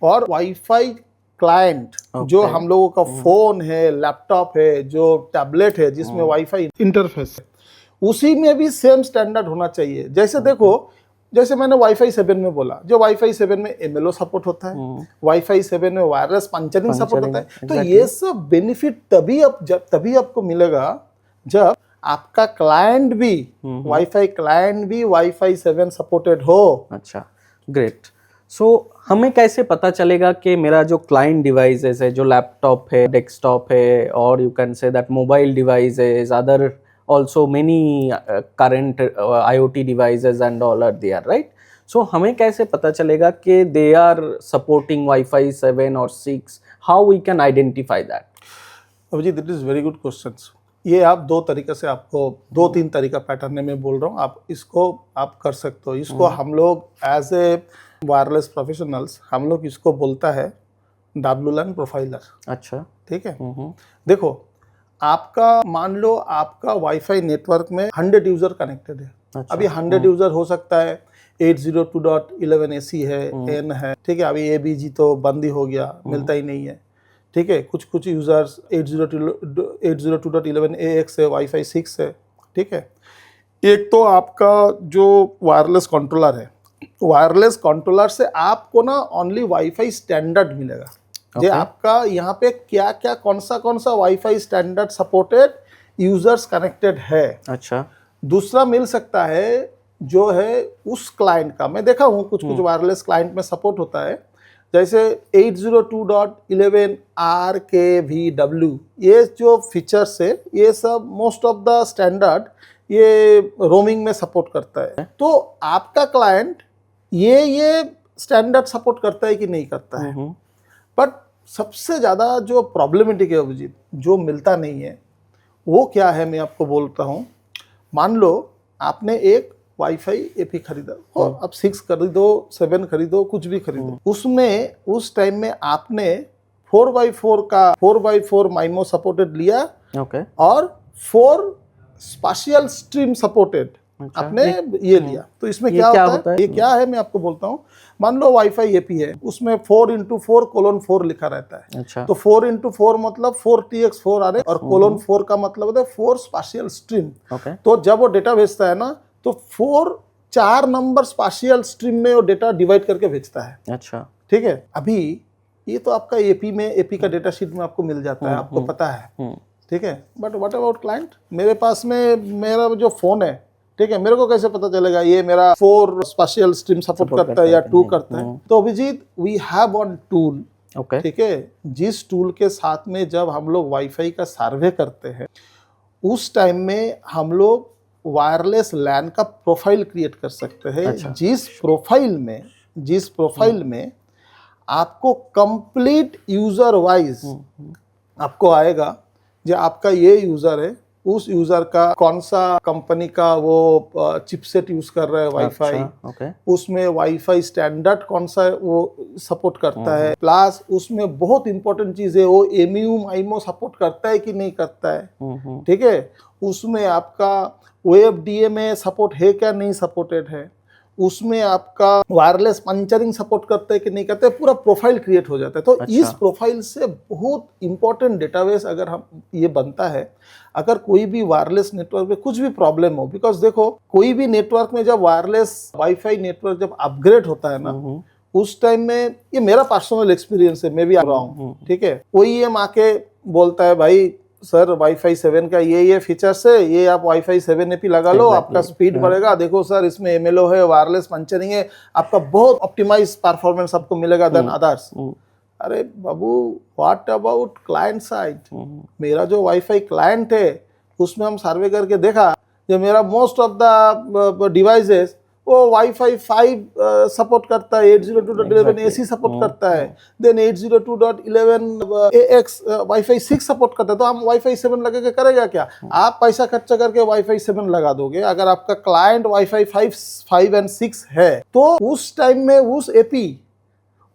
और वाईफाई क्लाइंट जो हम लोगों का फोन है, लैपटॉप है, जो टैबलेट है जिसमें वाईफाई इंटरफेस है उसी में भी सेम स्टैंडर्ड होना चाहिए। जैसे देखो, जैसे मैंने वाईफाई 7 में बोला, जो वाईफाई 7 में एमएलओ सपोर्ट होता है, वाईफाई 7 में वायरलेस पंचरिंग सपोर्ट होता है। तो ये सब बेनिफिट तभी आपको मिलेगा जब आपका क्लाइंट भी वाईफाई 7 सपोर्टेड हो। अच्छा, ग्रेट। सो हमें कैसे पता चलेगा कि मेरा जो क्लाइंट डिवाइसेस है, जो लैपटॉप है, डेस्कटॉप है, और you can say that mobile devices, other also many current IoT devices and all are there, right? So हमें कैसे पता चलेगा कि they are supporting Wi-Fi 7 or 6? How we can identify that? Abhijeet, it is very good questions. ये आप दो तरीके से, आपको दो तीन तरीका पैटर्न में बोल रहा हूँ, आप इसको आप कर सकते हो। इसको हम लोग एज ए वायरलेस प्रोफेशनल्स हम लोग इसको बोलता है WLAN प्रोफाइलर। अच्छा, ठीक है। देखो, आपका मान लो आपका वाईफाई नेटवर्क में 100 यूजर कनेक्टेड है। अच्छा, अभी 100 यूजर हो सकता है 802.11ac है, N है, ठीक है। अभी ABG तो बंद ही हो गया, मिलता ही नहीं है, ठीक है। कुछ यूजर्स 802.11ax है, वाईफाई 6 है, ठीक है। एक तो आपका जो वायरलेस कंट्रोलर है, वायरलेस कंट्रोलर से आपको ना ओनली वाईफाई स्टैंडर्ड मिलेगा। जे आपका यहाँ पे क्या क्या कौन सा wifi standard supported users connected है। अच्छा, दूसरा मिल सकता है जो है उस क्लाइंट का। मैं देखा हूँ कुछ वायरलेस क्लाइंट में सपोर्ट होता है, जैसे 802.11rkvw, ये जो फीचर्स है ये सब मोस्ट ऑफ द स्टैंडर्ड ये रोमिंग में सपोर्ट करता है। तो आपका क्लाइंट ये स्टैंडर्ड सपोर्ट करता है कि नहीं करता है। बट सबसे ज़्यादा जो प्रॉब्लमेटिक है अभिजीत, जो मिलता नहीं है, वो क्या है मैं आपको बोलता हूँ। मान लो आपने एक वाईफाई एपी खरीदा हो, अब 6 खरीदो, 7 खरीदो, कुछ भी खरीदो, उसमें उस टाइम में आपने 4x4 माइमो सपोर्टेड लिया, और 4 स्पेशियल स्ट्रीम सपोर्टेड आपने ये लिया। तो इसमें क्या होता है? ये क्या है मैं आपको बोलता हूँ। मान लो वाईफाई एपी है, उसमें 4x4:4 लिखा रहता है। अच्छा, तो 4x4 मतलब 4TX4 आ रहे, और :4 का मतलब होता है 4 स्पेशियल स्ट्रीम। तो जब वो डेटा भेजता है ना, तो 4 नंबर स्पेशियल स्ट्रीम में वो डेटा डिवाइड करके भेजता है। अच्छा, ठीक है। अभी ये तो आपका एपी का डेटा शीट में आपको मिल जाता है, आपको पता है, ठीक है। But what about client? मेरे पास में मेरा जो फोन है, ठीक है, मेरे को कैसे पता चलेगा ये मेरा 4 स्पेशियल स्ट्रीम सपोर्ट करता है या 2 करता है? तो Abhijeet, we have one tool, ठीक है, जिस टूल के साथ में जब हम लोग वाईफाई का सर्वे करते हैं, उस टाइम में हम लोग वायरलेस लैन का प्रोफाइल क्रिएट कर सकते हैं। अच्छा। जिस प्रोफाइल में आपको कंप्लीट यूजर वाइज आपको आएगा, जो आपका ये यूजर है, उस यूजर का कौन सा कंपनी का वो चिपसेट यूज कर रहा है वाईफाई, उसमें वाईफाई स्टैंडर्ड कौन सा वो सपोर्ट करता है, प्लस उसमें बहुत इंपॉर्टेंट चीज है वो MIMO सपोर्ट करता है कि नहीं करता है, ठीक है। उसमें आपका वेब DMA सपोर्ट है क्या नहीं सपोर्टेड है, उसमें आपका वायरलेस पंचरिंग सपोर्ट करता है कि नहीं करता है, पूरा प्रोफाइल क्रिएट हो जाता है। तो अच्छा। इस प्रोफाइल से बहुत इंपॉर्टेंट डेटाबेस अगर हम ये बनता है, अगर कोई भी वायरलेस नेटवर्क में कुछ भी प्रॉब्लम हो, बिकॉज देखो कोई भी नेटवर्क में जब वायरलेस वाईफाई नेटवर्क जब अपग्रेड होता है ना, उस टाइम में, ये मेरा पर्सनल एक्सपीरियंस है, मैं भी आ रहा हूँ, ठीक है, कोई आके बोलता है भाई सर वाईफाई 7 का ये फीचर्स है, ये आप वाईफाई 7 एपी लगा लो, आपका स्पीड बढ़ेगा, देखो सर इसमें MLO है, वायरलेस पंचरिंग है, आपका बहुत ऑप्टिमाइज परफॉर्मेंस आपको मिलेगा देन अदर्स। अरे बाबू, व्हाट अबाउट क्लाइंट साइड? मेरा जो वाईफाई क्लाइंट है उसमें हम सर्वे करके देखा, जो मेरा मोस्ट ऑफ द डिवाइसेस वो वाईफाई 5 सपोर्ट करता है, 802.11ac सपोर्ट करता है, देन 802.11ax वाईफाई 6 सपोर्ट करता है। तो हम वाईफाई 7 लगा के करेगा क्या? आप पैसा खर्चा करके वाईफाई 7 लगा दोगे। अगर आपका क्लाइंट वाईफाई 5 और 6 है, तो उस टाइम में उस एपी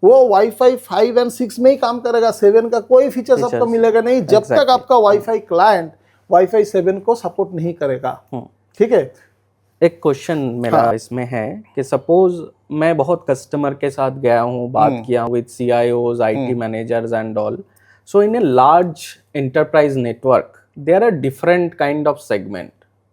वो वाईफाई 5 और 6 में ही काम करेगा, 7 का कोई फीचर्स आपको मिलेगा नहीं, जब तक आपका वाईफाई क्लाइंट वाईफाई 7 को सपोर्ट नहीं करेगा, ठीक है। एक क्वेश्चन मेरा इसमें है कि सपोज मैं बहुत कस्टमर के साथ गया हूँ, बात किया with CIOs, IT managers and all. So in a large enterprise network there are different kind of segment.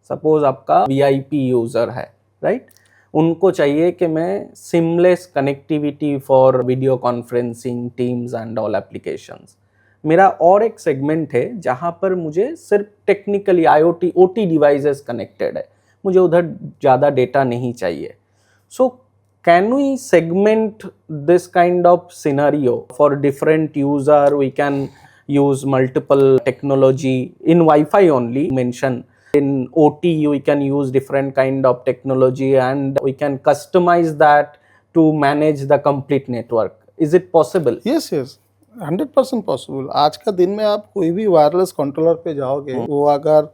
Suppose आपका VIP यूजर है, राइट? उनको चाहिए कि मैं seamless connectivity for video conferencing, teams and all applications. मेरा और एक segment है जहाँ पर मुझे सिर्फ technically IoT OT devices connected है, मुझे उधर ज़्यादा डेटा नहीं चाहिए। So can we segment this kind of scenario for different user? We can use multiple technology in Wi-Fi only mention, In OT, we can use different kind of technology and we can customize that to manage the complete network. Is it possible? Yes yes 100% possible. आज का दिन में आप कोई भी wireless controller पे जाओगे, वो अगर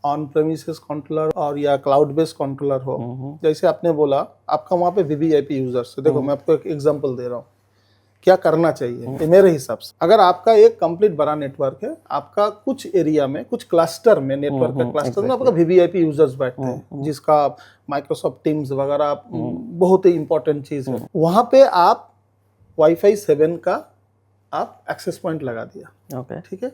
ऑन प्रेमिसेस कंट्रोलर और या क्लाउड बेस्ड कंट्रोलर हो, जैसे आपने बोला आपका वहाँ पे वीवीआईपी यूजर्स है। देखो मैं आपको एक एग्जांपल दे रहा हूँ क्या करना चाहिए। ये मेरे हिसाब से अगर आपका एक कंप्लीट बड़ा नेटवर्क है, आपका कुछ एरिया में कुछ क्लस्टर में नेटवर्क के क्लस्टर में आपका वीवीआईपी यूजर्स बैठते हैं, जिसका माइक्रोसॉफ्ट टीम्स वगैरह बहुत ही इंपॉर्टेंट चीज है। वहां पे आप वाईफाई 7 का आप एक्सेस पॉइंट लगा दिया, Okay. ठीक है।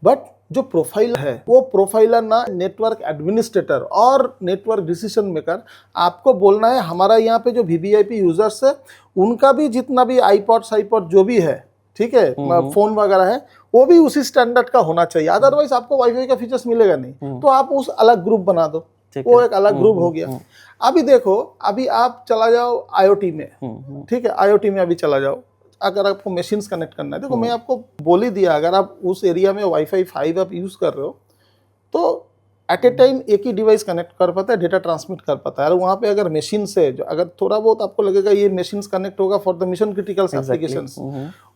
बट जो प्रोफाइल है वो प्रोफाइलर ना नेटवर्क एडमिनिस्ट्रेटर और नेटवर्क डिसीजन मेकर आपको बोलना है हमारा यहाँ पे जो वीवीआईपी यूजर्स है उनका भी जितना भी आईपॉड जो भी है, ठीक है, फोन वगैरह है, वो भी उसी स्टैंडर्ड का होना चाहिए। अदरवाइज आपको वाईफाई का फीचर्स मिलेगा नहीं। तो आप उस अलग ग्रुप बना दो, वो एक अलग ग्रुप हो गया। अभी देखो, अभी आप चला जाओ आईओटी में, ठीक है, आईओटी में अभी चला जाओ। अगर आपको मशीन्स कनेक्ट करना है, देखो मैं आपको बोल ही दिया, अगर आप उस एरिया में वाईफाई 5 आप यूज कर रहे हो तो एट ए टाइम एक ही डिवाइस कनेक्ट कर पाता है, डेटा ट्रांसमिट कर पाता है। और वहाँ पे अगर मशीन से जो अगर थोड़ा बहुत आपको लगेगा ये मशीन्स कनेक्ट होगा for the mission critical applications,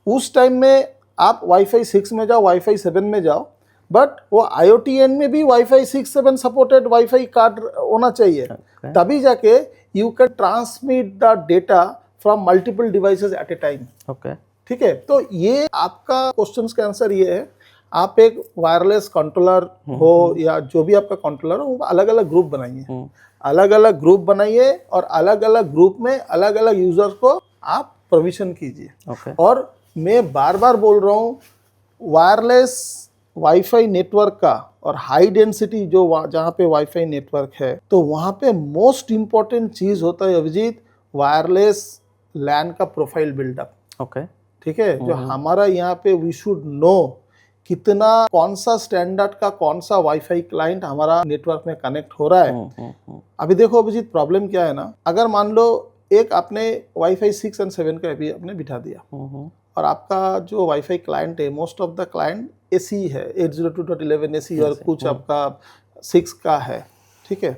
उस टाइम में आप वाईफाई 6 में जाओ, वाईफाई 7 में जाओ, बट वो IoTN में भी वाईफाई 6-7 सपोर्टेड वाईफाई कार्ड होना चाहिए। तभी जाके you can transmit the data from multiple devices at a time. Okay. ठीक है, तो ये आपका क्वेश्चन का आंसर ये है, आप एक वायरलेस कंट्रोलर हो या जो भी आपका कंट्रोलर हो, वो अलग अलग ग्रुप बनाइए, अलग अलग ग्रुप बनाइए और अलग अलग ग्रुप में अलग अलग यूजर्स को आप परमिशन कीजिए। Okay. और मैं बार बार बोल रहा हूँ, वायरलेस वाईफाई नेटवर्क का और हाई डेंसिटी जो जहाँ पे वाईफाई नेटवर्क है, तो वहाँ पे मोस्ट इम्पॉर्टेंट चीज़ होता है अभिजीत, वायरलेस लैन का प्रोफाइल बिल्डअप। Okay. ठीक है, जो हमारा यहाँ पे वी शुड नो कितना कौन सा स्टैंडर्ड का कौन सा वाईफाई क्लाइंट हमारा नेटवर्क में कनेक्ट हो रहा है। अभी देखो अभिजीत, प्रॉब्लम क्या है ना, अगर मान लो एक आपने वाईफाई 6 और 7 का भी आपने बिठा दिया और आपका जो वाईफाई क्लाइंट है, most of the client AC है, 802.11 एसी और कुछ आपका 6 का है, ठीक है।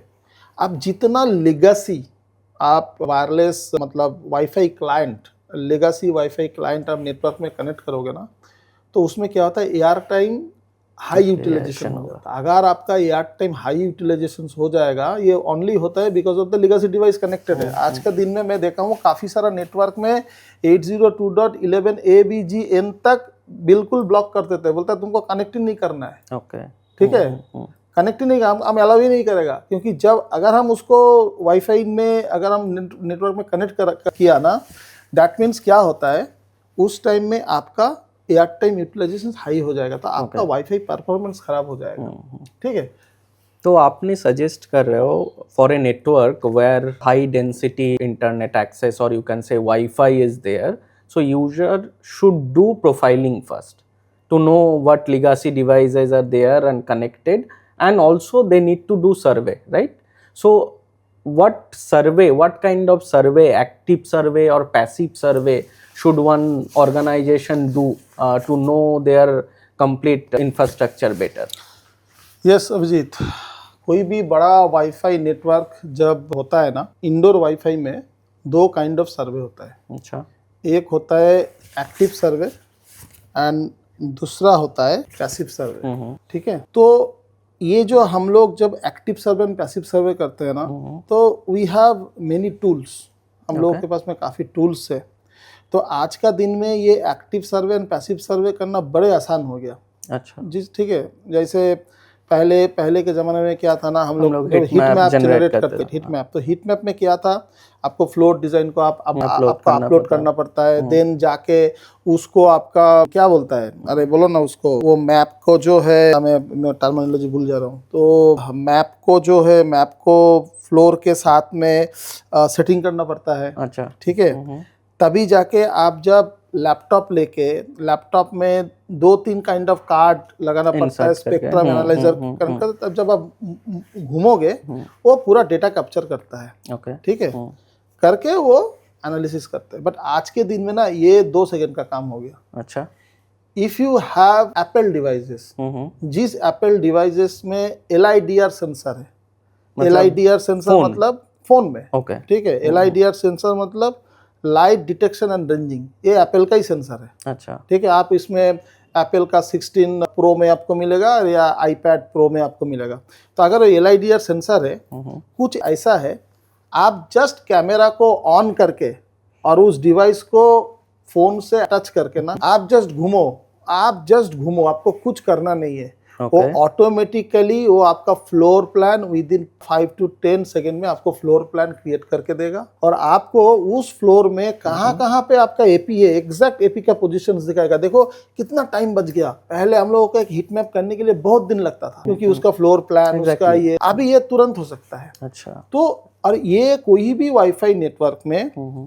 अब जितना लेगेसी आप वायरलेस मतलब wifi client, legacy wifi client आप नेटवर्क में कनेक्ट करोगे ना, तो उसमें क्या होता है, एयर टाइम हाई यूटिलाइजेशन हो जाता है। अगर आपका एयर टाइम हाई यूटिलाइजेशन हो जाएगा, ये ओनली होता है because of the legacy device connected है। आज का दिन में मैं देखा हूँ काफ़ी सारा नेटवर्क में 802.11 ABGN तक बिल्कुल ब्लॉक कर देते हैं, बोलता है तुमको कनेक्ट ही नहीं करना है। Okay. ठीक है, कनेक्ट ही नहीं, हम अलाउ ही नहीं करेगा, क्योंकि जब अगर हम उसको वाईफाई में अगर हम नेटवर्क में कनेक्ट किया ना, दैट मीन्स क्या होता है, उस टाइम में आपका एयर टाइम यूटिलाइजेशन हाई हो जाएगा, तो आपका वाईफाई परफॉर्मेंस खराब हो जाएगा। ठीक है, तो आपने सजेस्ट कर रहे हो for a network where high density internet access और you can say wifi is there, so user should do profiling first to know what legacy devices are there and connected, and also they need to do survey, right? So what kind of survey, active survey or passive survey should one organization do to know their complete infrastructure better? Yes Abhijeet, कोई भी बड़ा wifi network जब होता है ना, indoor wifi में 2 kind of सर्वे होता है। अच्छा, एक होता है एक्टिव सर्वे एंड दूसरा होता है पैसिव सर्वे। ठीक है, तो ये जो हम लोग जब एक्टिव सर्वे एंड पैसिव सर्वे करते हैं ना, तो वी हैव मेनी टूल्स, हम लोगों के पास में काफ़ी टूल्स है। तो आज का दिन में ये एक्टिव सर्वे एंड पैसिव सर्वे करना बड़े आसान हो गया। अच्छा जी, ठीक है, जैसे पहले के ज़माने में क्या था ना, हम लोग हीट मैप मैप जनरेट करते थे। हीट मैप, तो हीट मैप में क्या था, आपको फ्लोट डिज़ाइन को आपको अपलोड करना पड़ता है, देन जाके उसको आपका क्या बोलता है, अरे बोलो ना उसको, वो मैप को जो है, मैं टर्मिनोलॉजी भूल जा रहा हूँ, तो मैप को जो है, मैप को फ्लोर के साथ में सेटिंग करना पड़ता है। अच्छा, ठीक है, तभी जाके आप जब लैपटॉप लेके लैपटॉप में 2-3 काइंड ऑफ कार्ड लगाना पड़ता है, स्पेक्ट्रम एनालाइजर करके, तब जब आप घूमोगे वो पूरा डेटा कैप्चर करता है। ओके, ठीक है, करके वो एनालिसिस करते हैं। बट आज के दिन में ना ये 2 सेकंड का काम हो गया। अच्छा, if you have Apple devices, जिस Apple devices में LIDR सेंसर है, LIDR सेंसर phone? मतलब फोन में, Okay. ठीक है, LIDR सेंसर मतलब लाइट डिटेक्शन एंड रेंजिंग, ये एप्पल का ही सेंसर है, अच्छा. ठीक है. आप इसमें एप्पल का 16 प्रो में आपको मिलेगा या आईपैड प्रो में आपको मिलेगा. तो अगर LIDR सेंसर है, कुछ ऐसा है, आप जस्ट कैमरा को ऑन करके और उस डिवाइस को फोन से टच करके ना आप जस्ट घूमो, आपको कुछ करना नहीं है. वो ऑटोमेटिकली वो आपका floor plan with in 5 to 10 second में आपको फ्लोर प्लान क्रिएट करके देगा और आपको उस फ्लोर में कहाँ पे आपका एपी है, एग्जैक्ट एपी का पोजीशन दिखाएगा. देखो कितना टाइम बच गया. पहले हम लोगों को एक हीट मैप करने के लिए बहुत दिन लगता था क्योंकि उसका फ्लोर प्लान उसका ये, अभी ये तुरंत हो सकता है. अच्छा. तो और ये कोई भी वाईफाई नेटवर्क में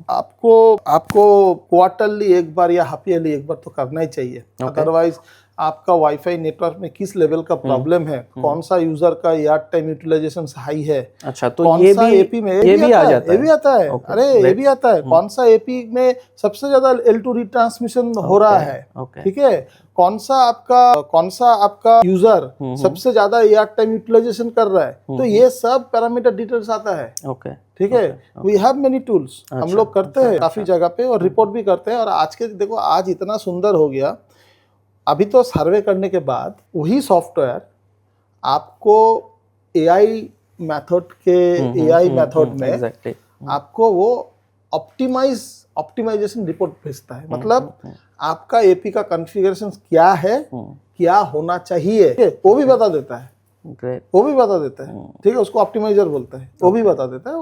आपको क्वार्टरली एक बार या हाफ ईयरली एक बार तो करना ही चाहिए. अदरवाइज आपका वाईफाई नेटवर्क में किस लेवल का प्रॉब्लम है, कौन सा यूजर का यार्ड टाइम यूटिलाइजेशन हाई है, अच्छा, तो कौन ये सा भी एपी में ये भी आ जाता है. ये भी आता है. अरे ये भी आता है. कौन सा एपी में सबसे ज्यादा L2 रिट्रांसमिशन हो रहा है, ठीक है, कौन सा आपका यूजर सबसे ज्यादा यार्ड टाइम यूटिलाइजेशन कर रहा है. तो ये सब पैरामीटर डिटेल्स आता है. ओके, ठीक है. वी हैव मेनी टूल्स, हम लोग करते हैं काफी जगह पे और रिपोर्ट भी करते हैं. और आज के देखो आज इतना सुंदर हो गया. अभी तो सर्वे करने के बाद वही सॉफ्टवेयर आपको एआई मेथड में आपको वो ऑप्टिमाइजेशन रिपोर्ट भेजता है. मतलब आपका एपी का कॉन्फ़िगरेशन क्या है, क्या होना चाहिए, वो भी बता देता है. वो भी बता देता है, ठीक है. उसको ऑप्टिमाइजर बोलता है, वो भी बता देता है.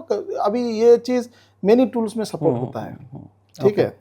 अभी ये चीज मेनी टूल्स में सपोर्ट होता है, ठीक है.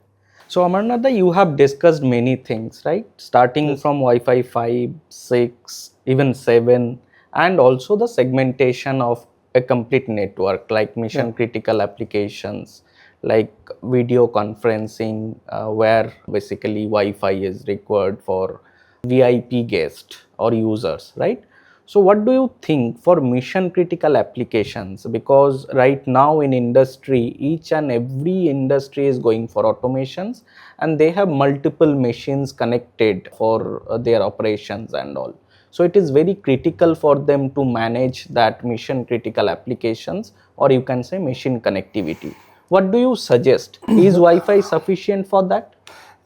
So Amarnath, you have discussed many things, right? Starting from Wi-Fi 5, 6, even 7, and also the segmentation of a complete network, like mission critical applications, like video conferencing, where basically Wi-Fi is required for VIP guests or users, right? So what do you think for mission critical applications? Because right now in industry, each and every industry is going for automations and they have multiple machines connected for their operations and all. So it is very critical for them to manage that mission critical applications, or you can say machine connectivity. What do you suggest? Is Wi-Fi sufficient for that?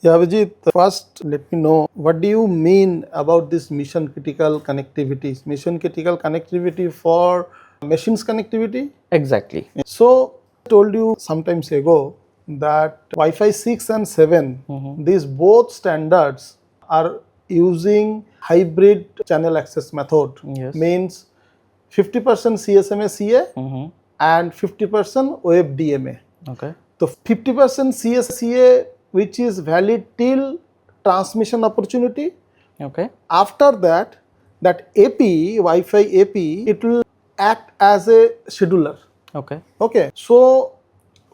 Yeah, Vijit, first let me know what do you mean about this mission critical connectivity? Mission critical connectivity for machines connectivity? Exactly. So, I told you sometimes ago that Wi-Fi 6 and 7, these both standards are using hybrid channel access method. Yes. Means 50% CSMA CA and 50% OFDMA. Okay. So 50% CSCA which is valid till transmission opportunity. Okay. After that AP, Wi-Fi AP, it will act as a scheduler. Okay. Okay. So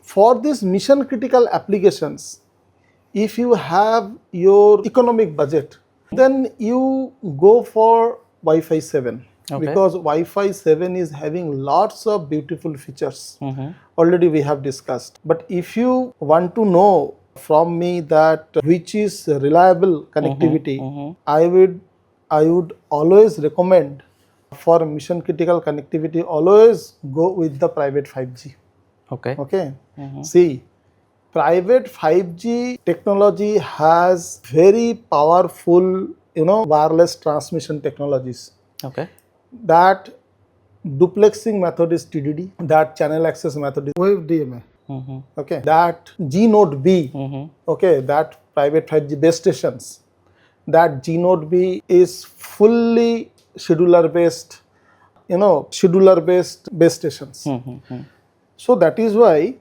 for these mission critical applications, if you have your economic budget, then you go for Wi-Fi 7. Okay. Because Wi-Fi 7 is having lots of beautiful features. Already we have discussed. But if you want to know from me that which is reliable connectivity, I would always recommend for mission critical connectivity, always go with the private 5G. Okay. Okay. See, private 5G technology has very powerful, wireless transmission technologies. Okay. That duplexing method is TDD. That channel access method is OFDMA. Okay. That G Node B. Okay. That private 5G base stations. That G Node B is fully scheduler based. Scheduler based base stations. So that is why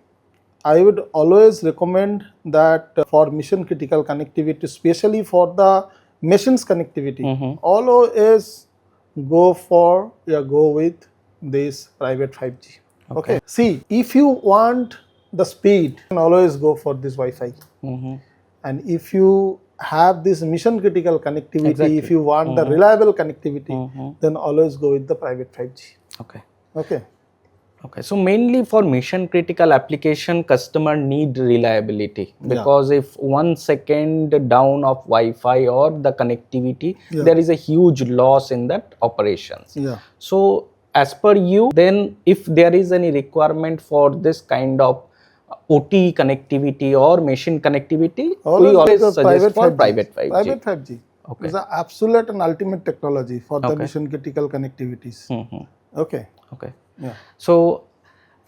I would always recommend that for mission critical connectivity, especially for the machines connectivity, always go with this private 5G. Okay. See, if you want the speed, you can always go for this Wi-Fi. And if you have this mission critical connectivity, if you want the reliable connectivity, then always go with the private 5G. Okay. Okay. Okay, so mainly for mission critical application, customer need reliability, because if 1 second down of Wi-Fi or the connectivity, there is a huge loss in that operations. Yeah. So as per you, then if there is any requirement for this kind of OT connectivity or machine connectivity, we always suggest for private 5G. Private 5G. Okay. It's the absolute and ultimate technology for the Okay. mission critical connectivities. Okay. Okay. Yeah. So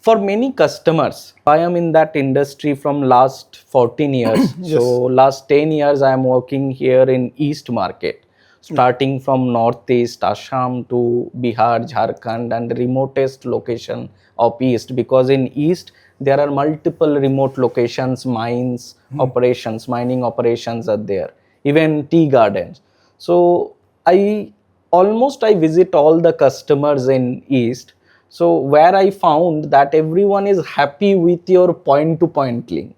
for many customers, I am in that industry from last 14 years. Yes. So last 10 years I am working here in East market, starting from Northeast, Assam to Bihar, Jharkhand, and remotest location of East, because in East there are multiple remote locations, mines, operations, mining operations are there, even tea gardens. So I visit all the customers in East. So where I found that everyone is happy with your point to point link,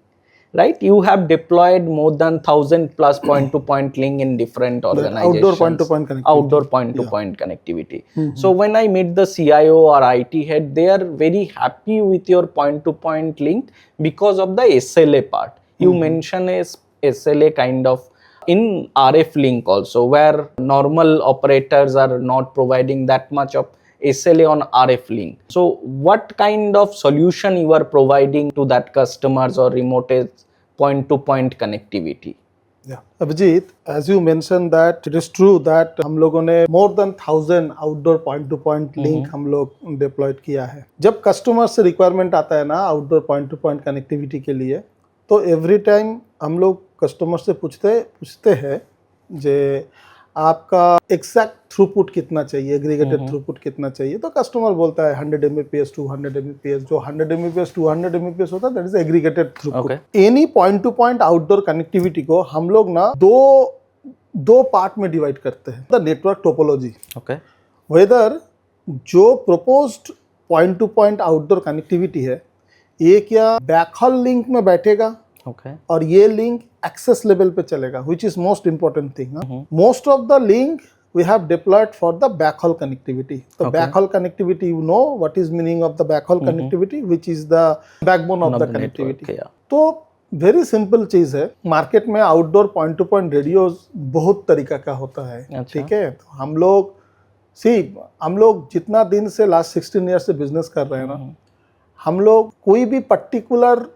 right? You have deployed more than 1,000 plus point to point link in different organizations. Outdoor point to point connectivity. Outdoor point to point connectivity. So when I meet the CIO or IT head, they are very happy with your point to point link because of the SLA part. You mention a SLA kind of in RF link also, where normal operators are not providing that much of SLA on RF link. So what kind of solution you are providing to that customers or remote point to point connectivity? Yeah. Abhijit, as you mentioned that it is true that हम लोगों ने more than 1,000 outdoor point to point link हम लोग deployed किया है. जब customer से requirement आता है ना outdoor point to point connectivity के लिए, तो every time हम लोग customer से पूछते हैं जे आपका एग्जैक्ट थ्रूपुट कितना चाहिए, एग्रीगेटेड थ्रूपुट कितना चाहिए, तो कस्टमर बोलता है 100 Mbps 200 Mbps. जो 100 Mbps 200 Mbps होता है that is aggregated throughput. Any point to point outdoor connectivity को हम लोग ना दो पार्ट में डिवाइड करते हैं. द नेटवर्क टोपोलॉजी, वेदर जो proposed point to point outdoor connectivity है ये क्या बैकहॉल लिंक में बैठेगा और ये लिंक एक्सेस लेवल पे चलेगा, which is most important thing. Most of the link we have deployed for the backhaul connectivity. So backhaul connectivity, you know what is meaning of the backhaul connectivity, which is the backbone of the connectivity. तो very simple चीज है. Market में outdoor point to point radios बहुत तरीका का होता है. ठीक है, तो हम लोग जितना दिन से लास्ट 16 ईयर से बिजनेस कर रहे हैं ना, हम लोग कोई भी पर्टिकुलर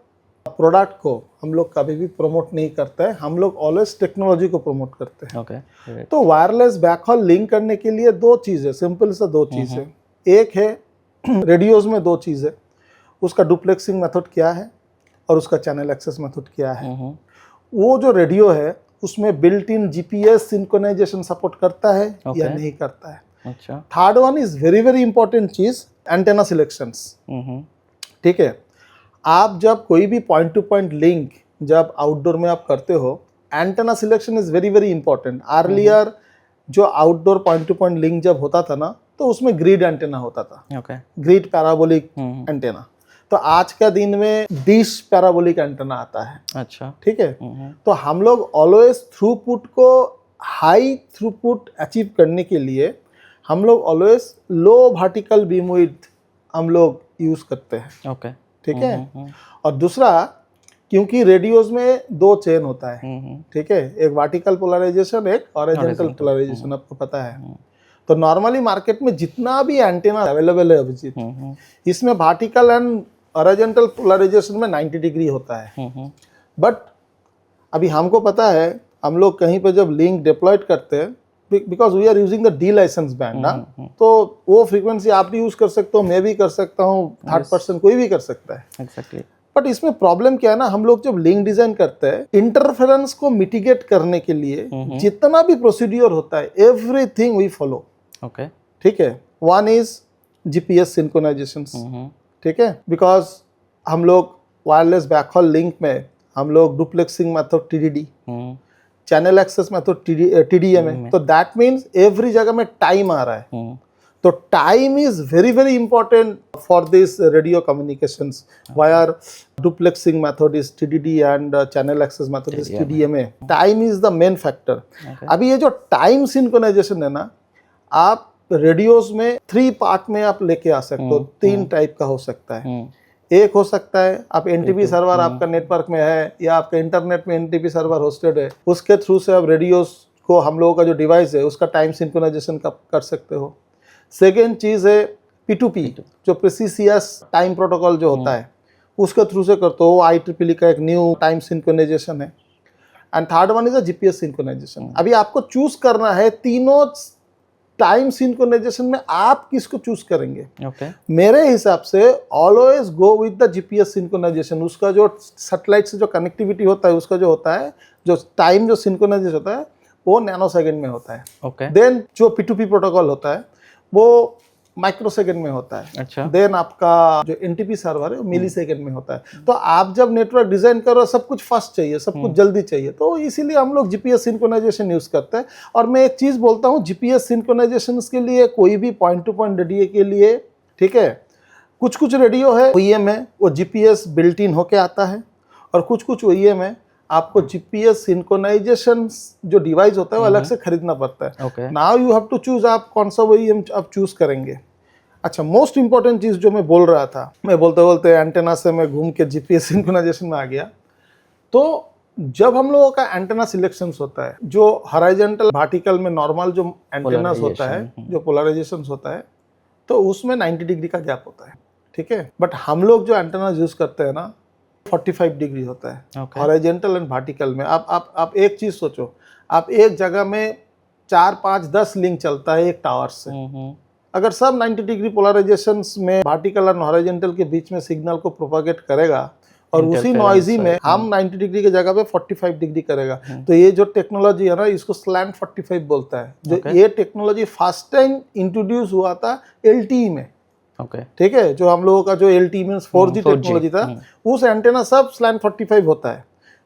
प्रोडक्ट को हम लोग कभी भी प्रमोट नहीं करते हैं. हम लोग ऑलवेज टेक्नोलॉजी को प्रमोट करते हैं. तो वायरलेस बैकहॉल लिंक करने के लिए दो चीज़ है, सिंपल सा दो चीज़ है. एक है रेडियोज में दो चीज़ है, उसका डुप्लेक्सिंग मेथड क्या है और उसका चैनल एक्सेस मेथड क्या है. वो जो रेडियो है उसमें built in GPS synchronization support करता है या नहीं करता है. Third one is very very important चीज, एंटेना सिलेक्शंस. ठीक है, आप जब कोई भी पॉइंट टू पॉइंट लिंक जब आउटडोर में आप करते हो, antenna selection is very very important. Earlier जो outdoor point to point link जब होता था ना, तो उसमें ग्रिड एंटेना होता था, ग्रिड पैराबोलिक एंटेना. तो आज का दिन में डिश पैराबोलिक एंटेना आता है. अच्छा, ठीक है. तो हम लोग ऑलवेज थ्रूपुट को हाई थ्रूपुट अचीव करने के लिए हम लोग ऑलवेज लो वर्टिकल बीम विड्थ हम लोग यूज करते हैं. ठीक है. और दूसरा, क्योंकि रेडियोज में दो चेन होता है. ठीक है, एक वर्टिकल पोलराइजेशन, एक हॉरिजॉन्टल पोलराइजेशन, आपको पता है. तो नॉर्मली मार्केट में जितना भी एंटेना अवेलेबल है अभिजीत, इसमें वर्टिकल एंड हॉरिजॉन्टल पोलराइजेशन में 90 डिग्री होता है. बट अभी हमको पता है, हम लोग कहीं पे जब लिंक डिप्लॉयड करते हैं, because we are using the D license band ना, तो वो फ्रीक्वेंसी आप भी यूज कर सकते हो, मैं भी कर सकता हूँ, थर्ड पर्सन कोई भी कर सकता है. एग्जैक्टली. बट इसमें प्रॉब्लम क्या है ना, हम लोग जब लिंक डिजाइन करते हैं, इंटरफेरेंस को मिटिगेट करने के लिए जितना भी प्रोसीड्यूर होता है, एवरीथिंग वी फॉलो. ठीक है. One is GPS synchronization. ठीक है, बिकॉज हम लोग वायरलेस बैकहॉल लिंक में हम लोग duplexing method TDD, channel access method TDM है. तो दैट मीन्स एवरी जगह में टाइम आ रहा है. तो time is very very important for this radio communications. Wire duplexing method is TDD and channel access method is TDMA. Time is the main factor. अभी ये जो टाइम सिंक्रोनाइजेशन है ना, आप रेडियोस में 3 पार्ट में आप लेके आ सकते हो, 3 टाइप का हो सकता है। एक हो सकता है आप एनटीपी सर्वर आपका नेटवर्क में है या आपका इंटरनेट में एनटीपी सर्वर होस्टेड है, उसके थ्रू से आप रेडियोस को हम लोगों का जो डिवाइस है उसका टाइम सिंक्रोनाइजेशन कर सकते हो। सेकेंड चीज़ है P2P, जो प्रिसिसियस टाइम प्रोटोकॉल जो होता है उसके थ्रू से करते हो, IEEE का एक न्यू टाइम सिंक्रोनाइजेशन है। And third one is a GPS synchronization. अभी आपको चूज करना है तीनों टाइम सिंक्रोनाइजेशन में आप किसको चूज करेंगे। मेरे हिसाब से always go with the GPS synchronization. उसका जो सैटेलाइट से जो कनेक्टिविटी होता है, उसका जो होता है जो टाइम जो सिंक्रोनाइजेशन होता है वो नैनो सेकेंड में होता है। देन जो P2P प्रोटोकॉल होता है वो माइक्रो सेकेंड में होता है। अच्छा। देन आपका जो एनटीपी सर्वर है वो मिली सेकेंड में होता है। तो आप जब नेटवर्क डिजाइन करो सब कुछ फास्ट चाहिए, सब कुछ जल्दी चाहिए, तो इसीलिए हम लोग जीपीएस सिंक्रोनाइजेशन यूज करते हैं। और मैं एक चीज बोलता हूँ, जीपीएस सिंक्रोनाइजेशन के लिए कोई भी पॉइंट टू पॉइंट रेडियो के लिए, ठीक है, कुछ रेडियो है OEM है वो जीपीएस बिल्ट इन होके आता है, और कुछ OEM है आपको जीपीएस सिंक्रोनाइजेशन जो डिवाइस होता है वो अलग से खरीदना पड़ता है। Now you have to choose आप कौन सा OEM आप चूज करेंगे। अच्छा, मोस्ट इंपॉर्टेंट चीज जो मैं बोल रहा था, मैं बोलते बोलते एंटेना से मैं घूम के जीपीएस सिंक्रोनाइजेशन में आ गया। तो जब हम लोगों का एंटेना सिलेक्शंस होता है, जो हॉरिजॉन्टल वर्टिकल में नॉर्मल जो एंटेनास होता है, जो पोलराइजेशन होता है, तो उसमें 90 डिग्री का गैप होता है, ठीक है। बट हम लोग जो एंटेना यूज करते हैं ना 45 डिग्री होता है हॉरिजॉन्टल एंड वर्टिकल में। आप एक चीज सोचो, आप एक जगह में 4, 5, 10 लिंक चलता है एक टावर से। अगर सब 90 डिग्री पोलराइजेशंस में वर्टिकल और हॉरिजॉन्टल के बीच में सिग्नल को प्रोपागेट करेगा और उसी नॉइजी में हम 90 डिग्री की जगह पे 45 डिग्री करेगा, तो ये जो टेक्नोलॉजी है ना इसको स्लैंट 45 बोलता है। जो ये टेक्नोलॉजी फर्स्ट टाइम इंट्रोड्यूस हुआ था LTE में, ठीक है, जो हम लोगों का जो LTE मींस 4G टेक्नोलॉजी था, उस एंटेना सब स्लैंट 45 होता है।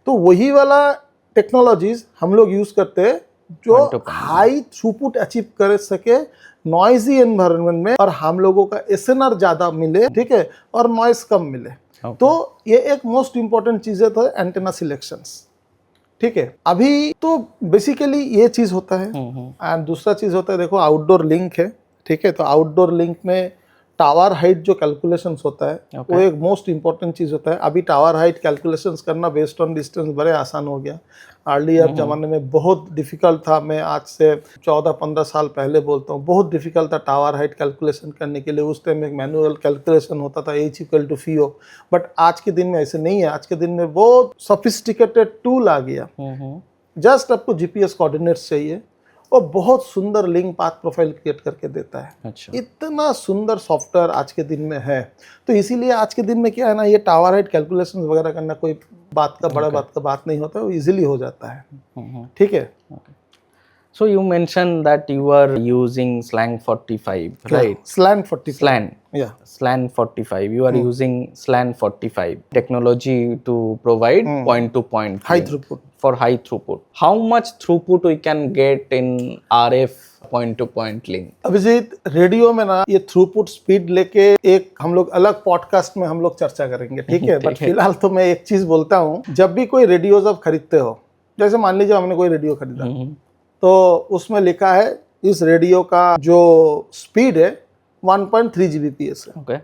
तो वही वाला टेक्नोलॉजीज हम लोग यूज करते हैं जो हाई थ्रूपुट अचीव कर सके नॉइजी एनवायरनमेंट में, और हम लोगों का SNR ज्यादा मिले, ठीक है, और नॉइस कम मिले। तो ये एक मोस्ट इंपॉर्टेंट चीज है, तो एंटेना सिलेक्शंस, ठीक है। अभी तो बेसिकली ये चीज होता है। एंड दूसरा चीज होता है, देखो आउटडोर लिंक है, ठीक है, तो आउटडोर लिंक में टावर हाइट जो कैलकुलेशंस होता है वो एक मोस्ट इंपॉर्टेंट चीज होता है। अभी टावर हाइट कैलकुलेशंस करना बेस्ड ऑन डिस्टेंस बड़े आसान हो गया। अर्लियर जमाने में बहुत डिफिकल्ट था। मैं आज से 14-15 साल पहले बोलता हूँ, बहुत डिफिकल्ट था टावर हाइट कैलकुलेशन करने के लिए। उस टाइम एक मैनुअल कैलकुलेशन होता था H=FO, बट आज के दिन में ऐसे नहीं है। आज के दिन में बहुत सोफिस्टिकेटेड टूल आ गया। जस्ट आपको जीपीएस कोऑर्डिनेट्स चाहिए और बहुत सुंदर लिंक पाथ प्रोफाइल क्रिएट करके देता है। अच्छा। इतना सुंदर सॉफ्टवेयर आज के दिन में है। तो इसीलिए आज के दिन में क्या है ना, ये टावर हाइट कैलकुलेशन वगैरह करना कोई बात का बड़ा बात नहीं होता है, वो इजीली हो जाता है, ठीक है। So you mentioned that you are using SLAN 45, right? SLAN 45. SLAN. Yeah. SLAN 45. You are using SLAN 45 technology to provide point-to-point High link throughput. for high throughput. How much throughput we can get in RF point-to-point link? Abhijeet, radio में ना ये throughput speed लेके एक हम लोग अलग podcast में हम लोग चर्चा करेंगे, ठीक है। बट फिलहाल तो मैं एक चीज बोलता हूँ, जब भी कोई रेडियोज आप खरीदते हो, जैसे मान लीजिए हमने कोई रेडियो खरीदा, तो उसमें लिखा है इस रेडियो का जो स्पीड है 1.3 Gbps है। Okay.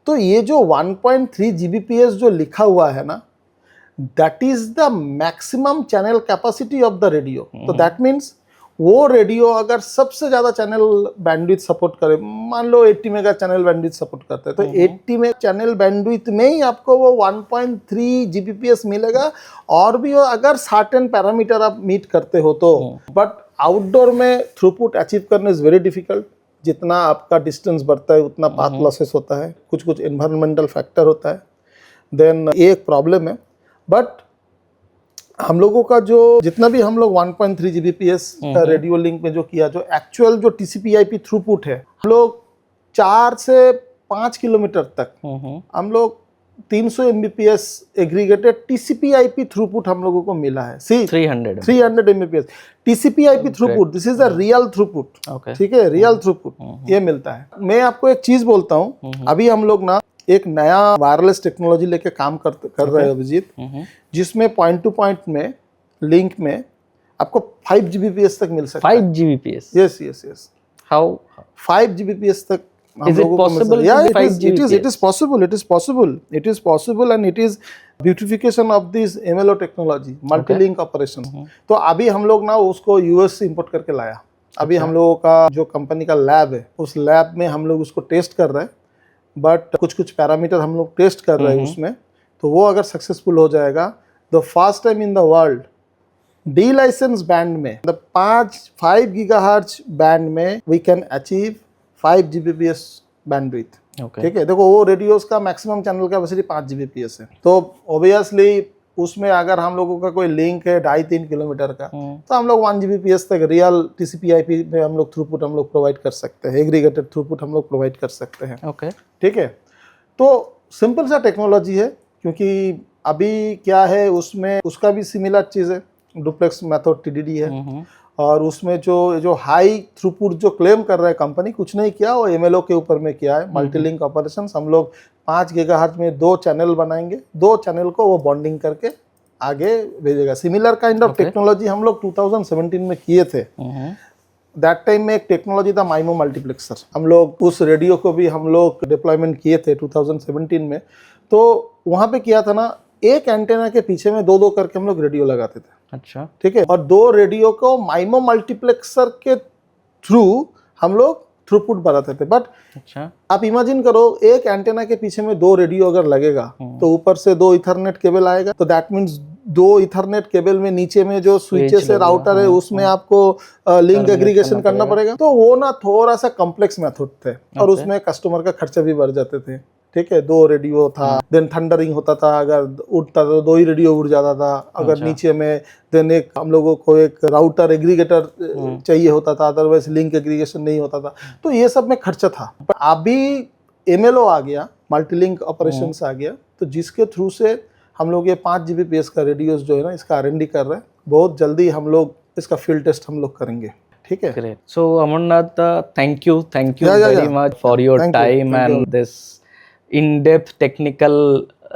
तो ये जो 1.3 Gbps जो लिखा हुआ है ना, that is the maximum channel capacity of the radio. तो दैट मीन्स वो रेडियो अगर सबसे ज्यादा चैनल बैंडविड्थ सपोर्ट करे, मान लो 80 मेगा चैनल बैंडविड्थ सपोर्ट करता है, तो 80 में चैनल बैंडविड्थ में ही आपको वो 1.3 Gbps मिलेगा। और भी अगर सर्टेन पैरामीटर आप मीट करते हो तो। बट आउटडोर में थ्रूपुट अचीव करना इज वेरी डिफिकल्ट। जितना आपका डिस्टेंस बढ़ता है उतना पाथ लॉसेस होता है, कुछ एनवायरमेंटल फैक्टर होता है। देन ये एक प्रॉब्लम है। बट हम लोगों का जो जितना भी हम लोग 1.3 Gbps रेडियो लिंक में जो किया, जो एक्चुअल जो TCP/IP थ्रूपुट है, हम लोग 4 से 5 किलोमीटर तक हम लोग 300 Mbps एग्रीगेटेड TCP/IP थ्रूपुट हम लोगों को मिला है। सी 300 Mbps TCP/IP throughput, this is a real throughput, ठीक है, रियल थ्रूपुट ये मिलता है। मैं आपको एक चीज बोलता हूँ, अभी हम लोग ना एक नया वायरलेस टेक्नोलॉजी लेके काम कर रहे हैं अभिजीत, जिसमें पॉइंट टू पॉइंट में लिंक में आपको 5 Gbps तक मिल सकता है। 5 Gbps? यस। How 5 Gbps तक हम is it लोगों को मिल possible? सकता है। to Yeah, be 5 it is Gbps? possible. It is possible. It is possible, and it is beautification of this MLO technology, multi-link operation. तो अभी हम लोग ना उसको यूएस से इंपोर्ट करके लाया। अभी हम लोगों का जो कंपनी का लैब है, उस लैब में हम लोग उसको टेस्ट कर रहे हैं, बट कुछ पैरामीटर हम लोग टेस्ट कर रहे हैं उसमें। तो वो अगर सक्सेसफुल हो जाएगा, the first time in the world D license band में, द 5 गीगाहर्ट्ज बैंड में we can achieve 5 Gbps bandwidth. Okay. ठीक है, देखो वो रेडियोस का मैक्सिमम चैनल कैपेसिटी 5 Gbps है, तो ऑब्वियसली उसमें अगर हम लोगों का कोई लिंक है 2.5-3 किलोमीटर का, तो हम लोग 1 Gbps तक रियल TCP/IP में हम लोग थ्रूपुट हम लोग प्रोवाइड कर सकते हैं, एग्रीगेटेड थ्रूपुट हम लोग प्रोवाइड कर सकते हैं। Okay. ठीक है, तो सिंपल सा टेक्नोलॉजी है, क्योंकि अभी क्या है उसमें उसका भी सिमिलर चीज़ है, डुप्लेक्स मेथड TDD है। और उसमें जो हाई थ्रूपुट जो क्लेम कर रहा है कंपनी, कुछ नहीं किया, वो MLO के ऊपर में किया है, मल्टी लिंक ऑपरेशंस। हम लोग 5 गीगाहर्ट्ज में 2 चैनल बनाएंगे, 2 चैनल को वो बॉन्डिंग करके आगे भेजेगा। सिमिलर काइंड ऑफ टेक्नोलॉजी हम लोग 2017 में किए थे। दैट टाइम में एक टेक्नोलॉजी था माइमो मल्टीप्लेक्सर, हम लोग उस रेडियो को भी हम लोग डिप्लॉयमेंट किए थे 2017 में। तो वहाँ पे किया था ना, एक एंटेना के पीछे में 2-2 करके हम लोग रेडियो लगाते थे। अच्छा, ठीक है, और 2 रेडियो को माइमो मल्टीप्लेक्सर के थ्रू हम लोग थ्रूपुट बढ़ाते थे। बट अच्छा, आप इमेजिन करो, एक एंटेना के पीछे में 2 रेडियो अगर लगेगा, तो ऊपर से 2 इथरनेट केबल आएगा, तो दैट मीन्स 2 इथरनेट केबल में नीचे में जो स्विचेस है, राउटर है, उसमें आपको लिंक एग्रीगेशन करना पड़ेगा। तो वो ना थोड़ा सा कॉम्प्लेक्स मेथड थे, और उसमें कस्टमर का खर्चा भी बढ़ जाते थे। ठीक है, 2 रेडियो था, देन थंडरिंग होता था, अगर उठता तो 2 ही रेडियो उड़ जाता था, अगर नीचे में देन एक हम लोगों को एक राउटर एग्रीगेटर चाहिए होता था, अदरवाइज लिंक एग्रीगेशन नहीं होता था। तो ये सब में खर्चा था। पर अभी MLO आ गया, मल्टी लिंक ऑपरेशंस आ गया, तो जिसके थ्रू से हम लोग ये 5 Gbps का रेडियोस जो है ना, इसका R&D कर रहे हैं। बहुत जल्दी हम लोग इसका फील्ड टेस्ट हम लोग करेंगे। ठीक है, great. So Amarnath, thank you Yeah, very much for your Thank you. time Thank and you. this in-depth technical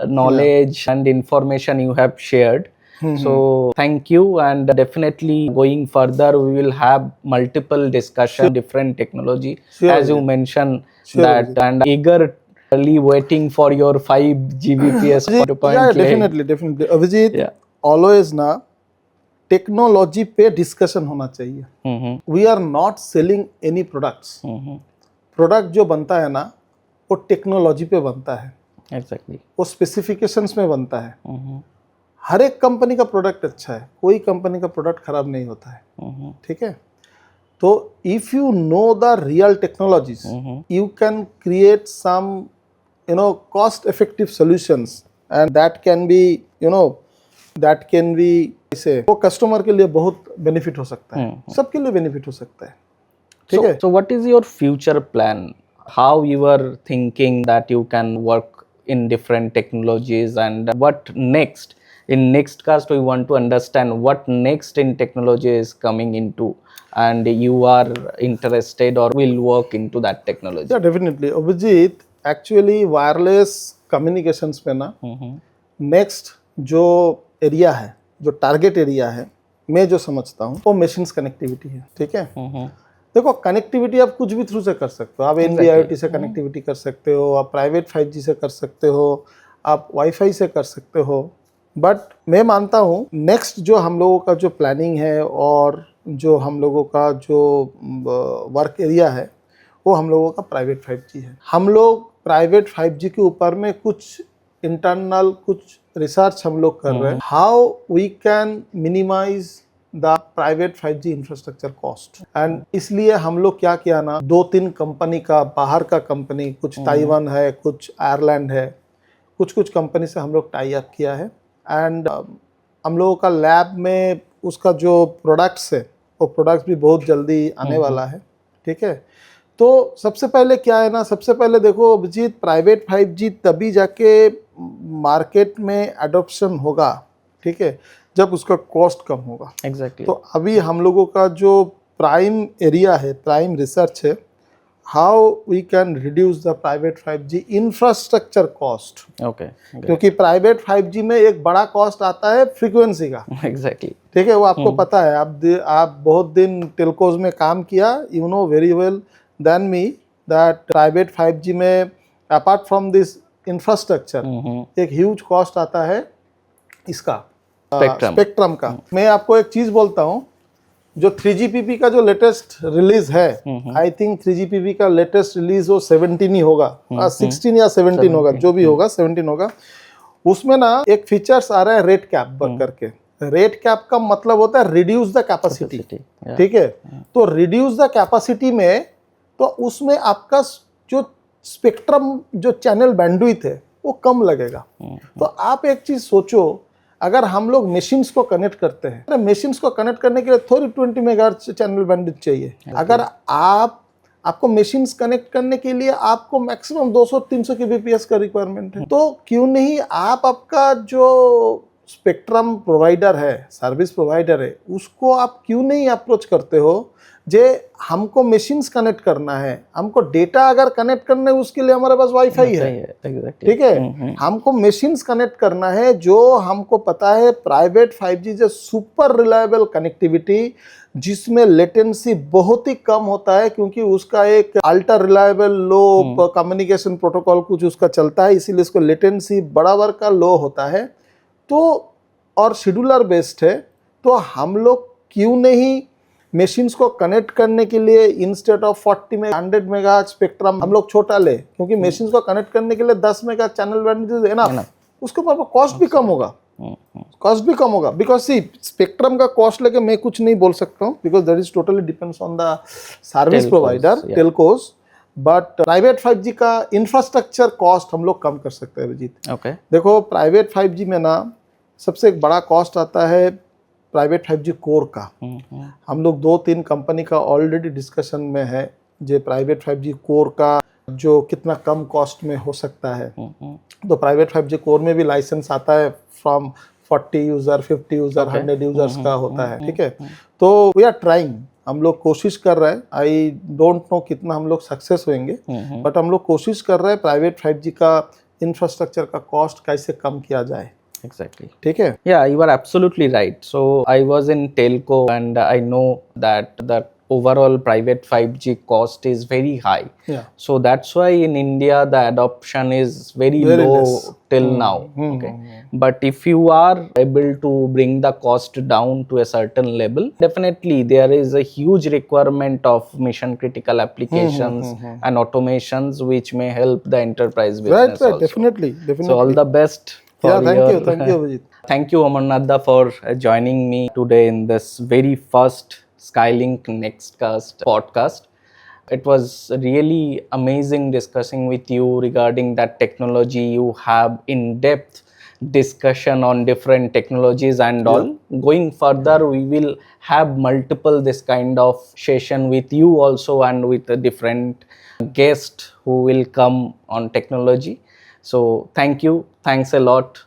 knowledge and information you have shared. So thank you, and definitely going further we will have multiple discussion, different technology, Sure, as you Vijay. mentioned Sure, that, and eagerly waiting for your 5 Gbps Yeah, 2.8. definitely. Abhijeet, Yeah. always ना technology पे discussion होना चाहिए। We are not selling any products. Product जो बनता है ना, वो technology पे बनता है, Exactly. वो स्पेसिफिकेशंस में बनता है। हर एक कंपनी का प्रोडक्ट अच्छा है, कोई कंपनी का प्रोडक्ट खराब नहीं होता है। ठीक है, तो if you know the real technologies, you can create some cost effective solutions, and that can be इसे वो कस्टमर के लिए बहुत बेनिफिट हो सकता है, सबके लिए बेनिफिट हो सकता है। ठीक है, So what is your future plan? How you are thinking that you can work in different technologies, and what next? In next cast, we want to understand what next in technology is coming into, and you are interested or will work into that technology. Yeah definitely Abhijeet, actually wireless communications पे ना next जो area है, जो target area है, मैं जो समझता हूँ वो मशीन्स कनेक्टिविटी है। ठीक है, देखो कनेक्टिविटी आप कुछ भी थ्रू से कर सकते हो। आप NB-IoT से कनेक्टिविटी कर सकते हो, आप प्राइवेट 5G से कर सकते हो, आप वाईफाई से कर सकते हो। बट मैं मानता हूँ नेक्स्ट जो हम लोगों का जो प्लानिंग है और जो हम लोगों का जो वर्क एरिया है, वो हम लोगों का प्राइवेट 5G है। हम लोग प्राइवेट 5G के ऊपर में कुछ इंटरनल कुछ रिसर्च हम लोग कर रहे हैं, how we can minimize the private 5G infrastructure cost. And इसलिए हम लोग क्या किया ना, 2-3 कंपनी का, बाहर का कंपनी, कुछ ताइवान है, कुछ आयरलैंड है, कुछ कंपनी से हम लोग टाई अप किया है। एंड हम लोगों का लैब में उसका जो प्रोडक्ट्स है, वो प्रोडक्ट्स भी बहुत जल्दी आने वाला है। ठीक है, तो सबसे पहले क्या है ना, सबसे पहले देखो अभिजीत, प्राइवेट 5G तभी जाके मार्केट में एडॉप्शन होगा, ठीक है, जब उसका कॉस्ट कम होगा। Exactly. तो अभी हम लोगों का जो प्राइम एरिया है, प्राइम रिसर्च है, how we can reduce the private 5G infrastructure cost. Okay. क्योंकि प्राइवेट 5G में एक बड़ा कॉस्ट आता है फ्रीक्वेंसी का, Exactly. ठीक है, वो आपको पता है, आप बहुत दिन टेलकोज में काम किया, you know very well than me that private 5G में अपार्ट फ्रॉम दिस इंफ्रास्ट्रक्चर एक ह्यूज कॉस्ट आता है इसका स्पेक्ट्रम का. मैं आपको एक चीज बोलता हूँ, जो 3GPP का जो लेटेस्ट रिलीज है, आई थिंक 3GPP का लेटेस्ट रिलीज वो 17 ही होगा, 16 या 17 होगा, जो भी होगा 17 होगा. उसमें ना एक फीचर्स आ रहा है रेट कैप करके. रेट कैप का मतलब होता है रिड्यूस द कैपेसिटी, ठीक है. तो रिड्यूस द कैपेसिटी में तो उसमें आपका जो स्पेक्ट्रम जो चैनल बैंडविड्थ है वो कम लगेगा. तो आप एक चीज सोचो, अगर हम लोग मशीन्स को कनेक्ट करते हैं, मशीन्स को कनेक्ट करने के लिए थोड़ी 20 मेगाहर्ट्ज चैनल बैंडविड्थ चाहिए. अगर आपको मशीन्स कनेक्ट करने के लिए आपको मैक्सिमम 200-300 kbps का रिक्वायरमेंट है. तो क्यों नहीं आप आपका जो स्पेक्ट्रम प्रोवाइडर है, सर्विस प्रोवाइडर है, उसको आप क्यों नहीं अप्रोच करते हो, जे हमको मशीन्स कनेक्ट करना है, हमको डेटा अगर कनेक्ट करना है उसके लिए हमारे पास वाईफाई है, ठीक है. हमको मशीन्स कनेक्ट करना है, जो हमको पता है प्राइवेट 5G जो सुपर रिलायबल कनेक्टिविटी जिसमें लेटेंसी बहुत ही कम होता है, क्योंकि उसका एक अल्ट्रा रिलायबल लो कम्युनिकेशन प्रोटोकॉल कुछ उसका चलता है, इसीलिए इसको लेटेंसी बराबर का लो होता है. तो और शेड्यूलर बेस्ड है. तो हम लोग क्यों नहीं मशीन्स को कनेक्ट करने के लिए इंस्टेड ऑफ 40 में 100 मेगा स्पेक्ट्रम हम लोग छोटा ले, क्योंकि मशीन्स को कनेक्ट करने के लिए 10 mega channel bandwidth is enough. उसके ऊपर कॉस्ट भी कम होगा, बिकॉज सी स्पेक्ट्रम का कॉस्ट लेके मैं कुछ नहीं बोल सकता हूँ, because that is totally depends on the service provider telcos. But private 5G का इंफ्रास्ट्रक्चर कॉस्ट हम लोग कम कर सकते हैं अभिजीत. Okay. देखो प्राइवेट 5G में ना सबसे एक बड़ा कॉस्ट आता है प्राइवेट 5G कोर का. हम लोग 2-3 कंपनी का ऑलरेडी डिस्कशन में है, जो प्राइवेट 5G कोर का जो कितना कम कॉस्ट में हो सकता है. तो प्राइवेट 5G कोर में भी लाइसेंस आता है फ्रॉम 40 यूजर, 50 यूजर, 100 यूजर्स का होता है, ठीक है. तो वी आर ट्राइंग, हम लोग कोशिश कर रहे हैं. आई डोंट नो कितना हम लोग सक्सेस होंगे, बट हम लोग कोशिश कर रहे हैं प्राइवेट 5G का इंफ्रास्ट्रक्चर का कॉस्ट कैसे कम किया जाए. Exactly. ठीक है. Yeah, you are absolutely right. So I was in telco and I know that the overall private 5G cost is very high. Yeah. So that's why in India the adoption is very low less till now. Okay. But if you are able to bring the cost down to a certain level, definitely there is a huge requirement of mission critical applications and automations which may help the enterprise business Right, also. Definitely. So all the best. Yeah, thank you, Abhijit. Thank you, Amarnath, for joining me today in this very first Skylink Nextcast podcast. It was really amazing discussing with you regarding that technology. You have in-depth discussion on different technologies and all. Going further, we will have multiple this kind of session with you also and with a different guest who will come on technology. So thank you. Thanks a lot.